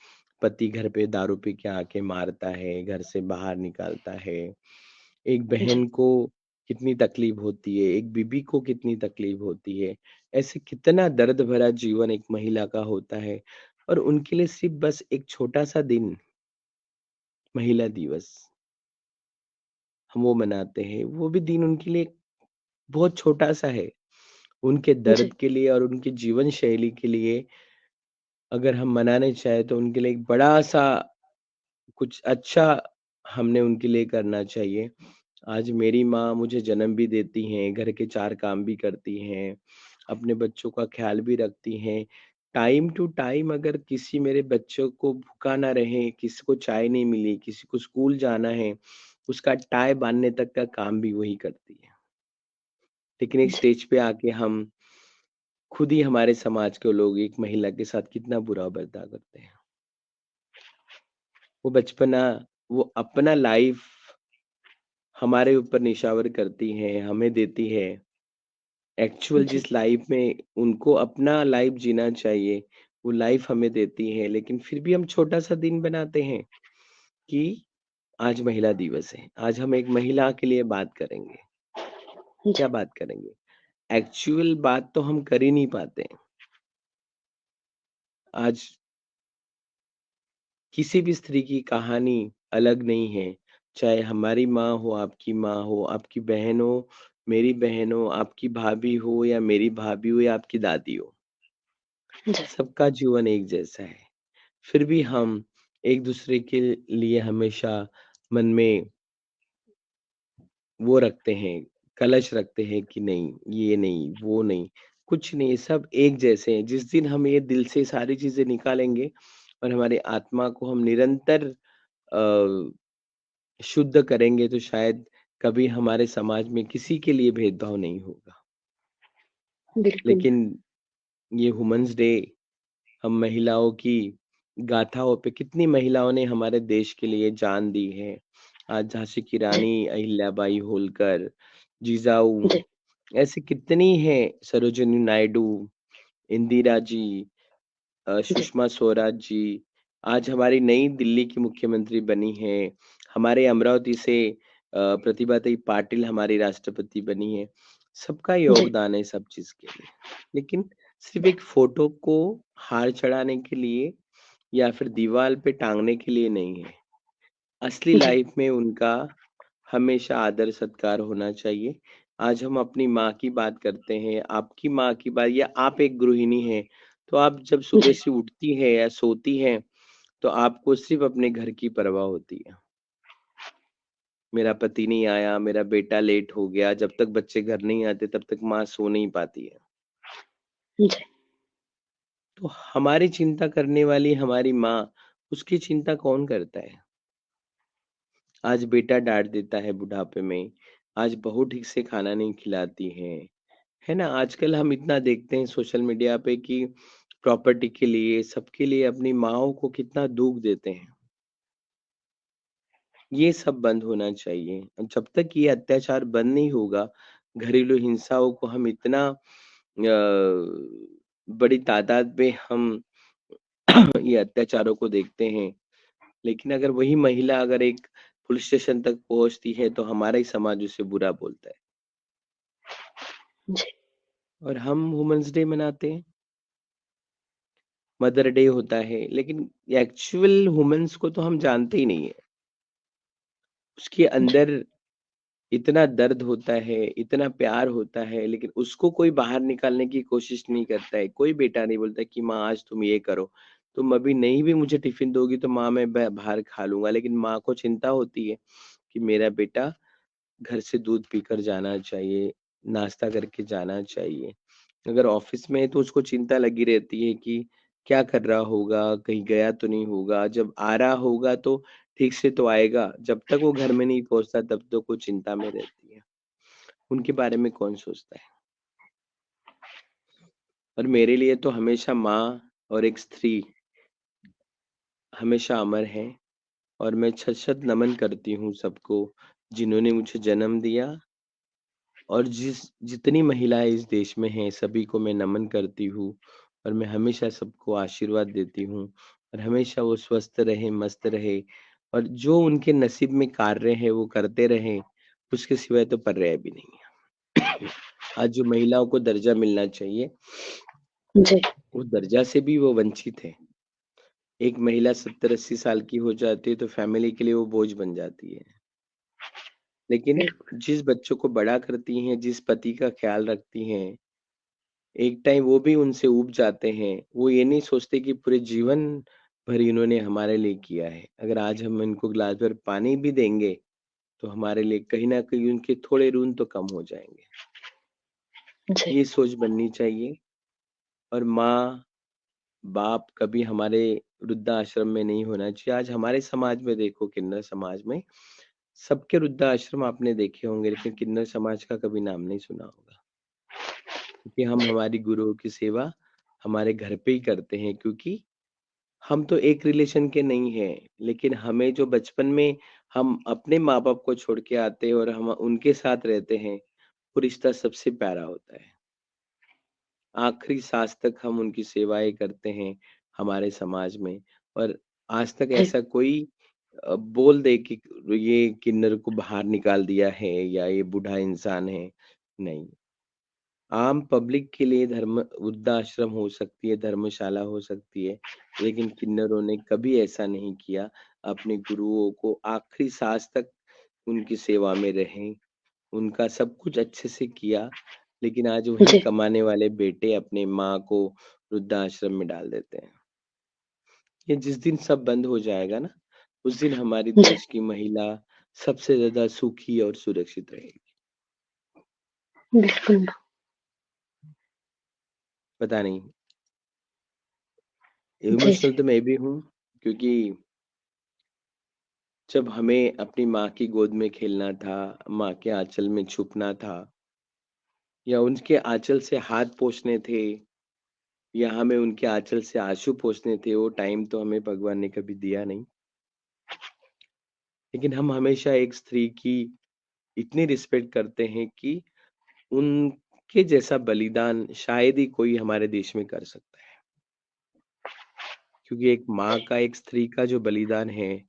पति घर पे दारू पी के आके मारता है, घर से बाहर निकालता है। एक जी, बहन को कितनी तकलीफ होती है, एक बीबी को कितनी तकलीफ होती है। ऐसे कितना दर्द भरा जीवन एक महिला का होता है, और उनके लिए सिर्फ़ बस एक छोटा-सा दिन, महिला दिवस, हम वो मनाते हैं। वो भी दिन उनके लिए बहुत छोटा-सा है। उनके जी, दर्द के लिए और उनकी जीवन शैली के लिए अगर हम मनाने चाहें तो उनके लिए एक बड़ा-सा कुछ अच्छा हमने उनके लिए करना चाहिए। आज मेरी माँ मुझे जन्म भी देती हैं, घर के 4 काम भी करती हैं, अपने बच्चों का ख़्याल भी रखती हैं। टाइम टू टाइम अगर किसी मेरे बच्चों को भूखा ना रहे, किसी को चाय नहीं मिली, किसी को स्कूल जाना है, उसका टाई बाँधने तक का काम भी वही करती है। लेकिन एक जी, स्टेज पे आके हम खुद ही, हमारे समाज के लोग एक महिला के साथ कितना बुरा बर्ताव करते हैं। वो बचपना, वो अपना लाइफ हमारे ऊपर निछावर करती हैं, हमें देती है। एक्चुअल जी, जिस लाइफ में उनको अपना लाइफ जीना चाहिए, वो लाइफ हमें देती है। लेकिन फिर भी हम छोटा-सा दिन बनाते हैं कि आज महिला दिवस है। आज हम एक महिला के लिए बात करेंगे। क्या जी, बात करेंगे? एक्चुअल बात तो हम कर ही नहीं पाते हैं। आज किसी भी स्त्री की कहानी अलग नहीं है। चाहे हमारी माँ हो, आपकी माँ हो, आपकी बहन हो, मेरी बहन हो, आपकी भाभी हो या मेरी भाभी हो या आपकी दादी हो, जी, सबका जीवन एक जैसा है। फिर भी हम एक दूसरे के लिए हमेशा मन में वो रखते हैं, कलश रखते हैं कि नहीं, ये नहीं, वो नहीं, कुछ नहीं, सब एक जैसे हैं। जिस दिन हम ये दिल से सारी चीज़ें निकालेंगे और हमारी आत्मा को हम निरंतर शुद्ध करेंगे, तो शायद कभी हमारे समाज में किसी के लिए भेदभाव नहीं होगा। बिल्कुल। लेकिन ये वुमेन्स डे, हम महिलाओं की गाथाओं पे, कितनी महिलाओं ने हमारे देश के लिए जान दी है। आज झांसी की जी, रानी अहिल्याबाई होलकर, जिजाऊ, जी, ऐसी कितनी हैं, सरोजिनी नायडू, इंदिरा जी, जी, सुषमा स्वराज जी, आज हमारी नई दिल्ली की मुख्यमंत्री बनी हैं। हमारे अमरावती से प्रतिभाताई पाटिल हमारी राष्ट्रपति बनी है। सबका जी, योगदान है सब चीज़ के लिए। लेकिन सिर्फ़ एक फ़ोटो को हार चढ़ाने के लिए या फिर दीवार पे टाँगने के लिए नहीं है। असली जी, लाइफ़ में उनका हमेशा आदर सत्कार होना चाहिए। आज हम अपनी माँ की बात करते हैं, आपकी माँ की बात, या आप एक गृहिणी हैं, तो आप जब सुबह जी, से उठती हैं या सोती हैं, तो आपको सिर्फ़ अपने घर की परवाह होती है। मेरा पति नहीं आया, मेरा बेटा लेट हो गया, जब तक बच्चे घर नहीं आते तब तक माँ सो नहीं पाती है। जी, तो हमारी चिंता करने वाली हमारी माँ, उसकी चिंता कौन करता है? आज बेटा डाँट देता है बुढ़ापे में, आज बहू ठीक से खाना नहीं खिलाती है ना? आजकल हम इतना देखते हैं सोशल मीडिया पे कि प्रॉपर्टी के लिए, सबके लिए अपनी माँओं को कितना दुःख देते हैं। ये सब बंद होना चाहिए। जब तक ये अत्याचार बंद नहीं होगा, घरेलू हिंसाओं को हम इतना बड़ी तादाद में हम ये अत्याचारों को देखते हैं, लेकिन अगर वही महिला अगर एक पुलिस स्टेशन तक पहुँचती है, तो हमारा ही समाज उसे बुरा बोलता है। जी, और हम वुमेन्स डे मनाते हैं, मदर डे होता है, लेकिन एक्चुअल वुमेन्स को तो हम जानते ही नहीं है। उसके जी, अंदर इतना दर्द होता है, इतना प्यार होता है, लेकिन उसको कोई बाहर निकालने की कोशिश नहीं करता है। कोई बेटा नहीं बोलता कि माँ आज तुम ये करो, तुम अभी नहीं भी मुझे टिफ़िन दोगी तो माँ मैं ब बाहर खा लूँगा। लेकिन माँ को चिंता होती है कि मेरा बेटा घर से दूध पीकर जाना चाहिए, नाश्ता करके जाना चाहिए। अगर ऑफ़िस में है तो उसको चिंता लगी रहती है कि क्या कर रहा होगा, कहीं गया तो नहीं होगा, जब आ रहा होगा तो ठीक से तो आएगा, जब तक वो घर में नहीं पहुँचता तब तक वो चिंता में रहती है। उनके बारे में कौन सोचता है? और मेरे लिए तो हमेशा माँ और एक स्त्री हमेशा अमर है, और मैं शत-शत नमन करती हूँ सबको, जिन्होंने मुझे जन्म दिया, और जितनी महिलाएँ इस देश में हैं, सभी को मैं नमन करती हूँ, और मैं हमेशा सबको आशीर्वाद देती हूँ, और हमेशा वो स्वस्थ रहें, मस्त रहें, और जो उनके नसीब में कार्य है, वो करते रहें, उसके सिवाय तो पर्याय भी नहीं है। आज जो महिलाओं को दर्जा मिलना चाहिए, जी, उस दर्जा से भी वो वंचित है। एक महिला 70-80 साल की हो जाती है, तो फैमिली के लिए वो बोझ बन जाती है। लेकिन बिल्कुल। जिस बच्चों को बड़ा करती हैं, जिस पति का ख़्याल रखती हैं, एक टाइम वो भी उनसे ऊब जाते हैं। वो ये नहीं सोचते कि पूरे जीवन भर इन्होंने हमारे लिए किया है। अगर आज हम इनको ग्लास भर पानी भी देंगे, तो हमारे लिए कहीं न कहीं उनके थोड़े ऋण तो कम हो जाएँगे। जी, ये सोच बननी चाहिए। और माँ, बाप कभी हमारे वृद्धाश्रम में नहीं होना चाहिए। आज हमारे समाज में देखो, किन्नर समाज में, सबके वृद्धाश्रम आपने देखे होंगे, लेकिन किन्नर समाज का कभी नाम नहीं सुना होगा। क्योंकि हम जी, हमारी गुरुओं की सेवा हमारे घर पे ही करते हैं, क्योंकि हम तो एक रिलेशन के नहीं हैं, लेकिन हमें जो बचपन में हम अपने माँ-बाप को छोड़ के आते हैं और हम उनके साथ रहते हैं, वो रिश्ता सबसे प्यारा होता है। आखिरी साँस तक हम उनकी सेवाएँ करते हैं हमारे समाज में, और आज तक जी, ऐसा कोई बोल दे कि ये किन्नर को बाहर निकाल दिया है या ये बूढ़ा इंसान है, नहीं। आम पब्लिक के लिए धर्म वृद्धाश्रम हो सकती है, धर्मशाला हो सकती है, लेकिन किन्नरों ने कभी ऐसा नहीं किया। अपने गुरुओं को आखिरी साँस तक उनकी सेवा में रहें, उनका सब कुछ अच्छे से किया, लेकिन आज वही जी, कमाने वाले बेटे अपने माँ को वृद्धाश्रम में डाल देते हैं। ये जिस दिन सब बंद हो जाएगा ना, उस दिन हमारी जी, देश की महिला सबसे ज़्यादा सुखी और सुरक्षित रहेगी। बिल्कुल। पता नहीं, जी, जी, इमोशनल तो मैं भी हूँ, क्योंकि जब हमें अपनी माँ की गोद में खेलना था, माँ के आँचल में छुपना था, या उनके आँचल से हाथ पोंछने थे, या हमें उनके आँचल से आँसू पोंछने थे, वो टाइम तो हमें भगवान ने कभी दिया नहीं। लेकिन हम हमेशा एक स्त्री की इतनी रिस्पेक्ट करते हैं कि उनके जैसा बलिदान शायद ही कोई हमारे देश में कर सकता है। क्योंकि एक माँ का, एक स्त्री का जो बलिदान है,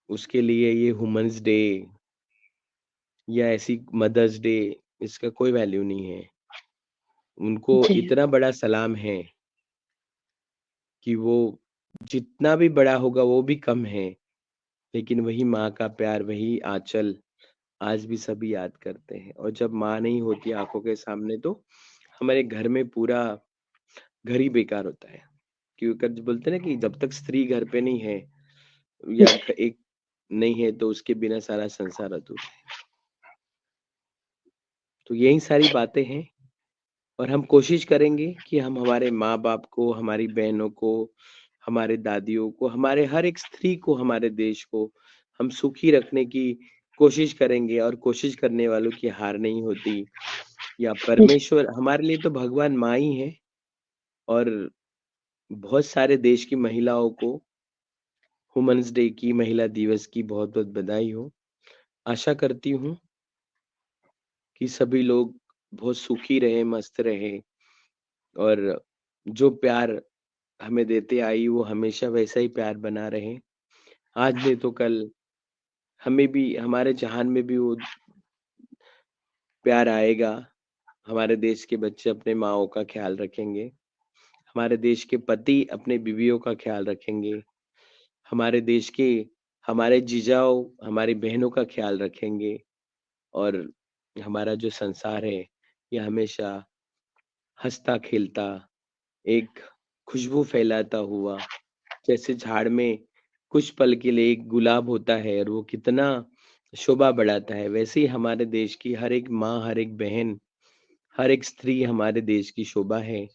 उसके लिए ये वुमेन्स डे या ऐसी मदर्स डे, इसका कोई वैल्यू नहीं है। उनको जी, इतना बड़ा सलाम है कि वो जितना भी बड़ा होगा वो भी कम है, लेकिन वही माँ का प्यार, वही आँचल आज भी सभी याद करते हैं। और जब माँ नहीं होती आँखों के सामने, तो हमारे घर में पूरा घर ही बेकार होता है। क्योंकि बोलते हैं ना कि जब तक स्त्री घर पे नहीं है, या एक नहीं है, तो उसके बिना सारा संसार अधूरा है। तो यही सारी बातें हैं, और हम कोशिश करेंगे कि हम हमारे माँ-बाप को, हमारी बहनों को, हमारे दादियों को, हमारे हर एक स्त्री को, हमारे देश को हम सुखी रखने की कोशिश करेंगे, और कोशिश करने वालों की हार नहीं होती। या जी, परमेश्वर हमारे लिए तो भगवान माँ ही है। और बहुत सारे देश की महिलाओं को वुमेन्स डे की, महिला दिवस की बहुत-बहुत बधाई हो। आशा करती हूँ कि सभी लोग बहुत सुखी रहें, मस्त रहें, और जो प्यार हमें देते आई वो हमेशा वैसा ही प्यार बना रहे। आज नहीं तो कल हमें भी, हमारे जहान में भी वो प्यार आएगा। हमारे देश के बच्चे अपने माँओं का ख्याल रखेंगे। हमारे देश के पति अपने बीवियों का ख्याल रखेंगे। हमारे देश के, हमारे जीजाओ हमारी बहनों का ख्याल रखेंगे। और हमारा जो संसार है, ये हमेशा हँसता-खेलता, एक खुशबू फैलाता हुआ, जैसे झाड़ में कुछ पल के लिए एक गुलाब होता है और वो कितना शोभा बढ़ाता है, वैसे ही हमारे देश की हर एक माँ, हर एक बहन, हर एक स्त्री हमारे देश की शोभा है।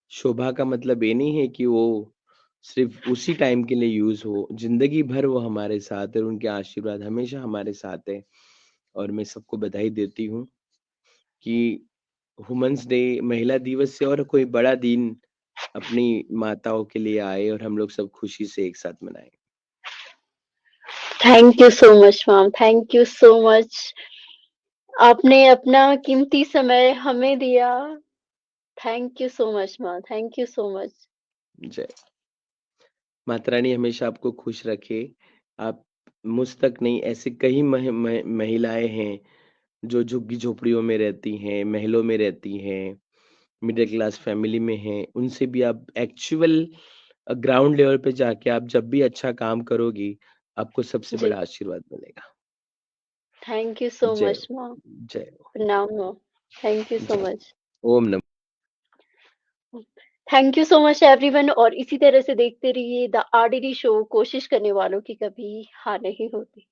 शोभा का मतलब ये नहीं है कि वो सिर्फ उसी टाइम के लिए यूज़ हो, ज़िंदगी भर वो हमारे साथ है, उनके आशीर्वाद हमेशा हमारे साथ है। और मैं सबको बधाई देती हूँ कि वुमेन्स डे, महिला दिवस से और कोई बड़ा दिन अपनी माताओं के लिए आए, और हम लोग सब खुशी से एक साथ मनाएँ। Thank you so much ma'am, thank you so much. आपने अपना कीमती समय हमें दिया। Thank you so much ma'am, thank you so much. जय माता रानी हमेशा आपको खुश रखे। आप मुझ तक नहीं, ऐसी कई महिलाएँ हैं जो झुग्गी-झोपड़ियों में रहती हैं, महलों में रहती हैं, मिडल क्लास फैमिली में हैं। उनसे भी आप एक्चुअल ग्राउंड लेवल पे जाके आप जब भी अच्छा काम करोगी, आपको सबसे जी, बड़ा आशीर्वाद मिलेगा। थैंक यू सो जय मच हो, मैम। जय हो, प्रणाम मैम। थैंक यू सो जय मच। हो। ओम नमः thank you so much everyone, और इसी तरह से देखते रहिए द आरडीडी शो। कोशिश करने वालों की कभी हार नहीं होती।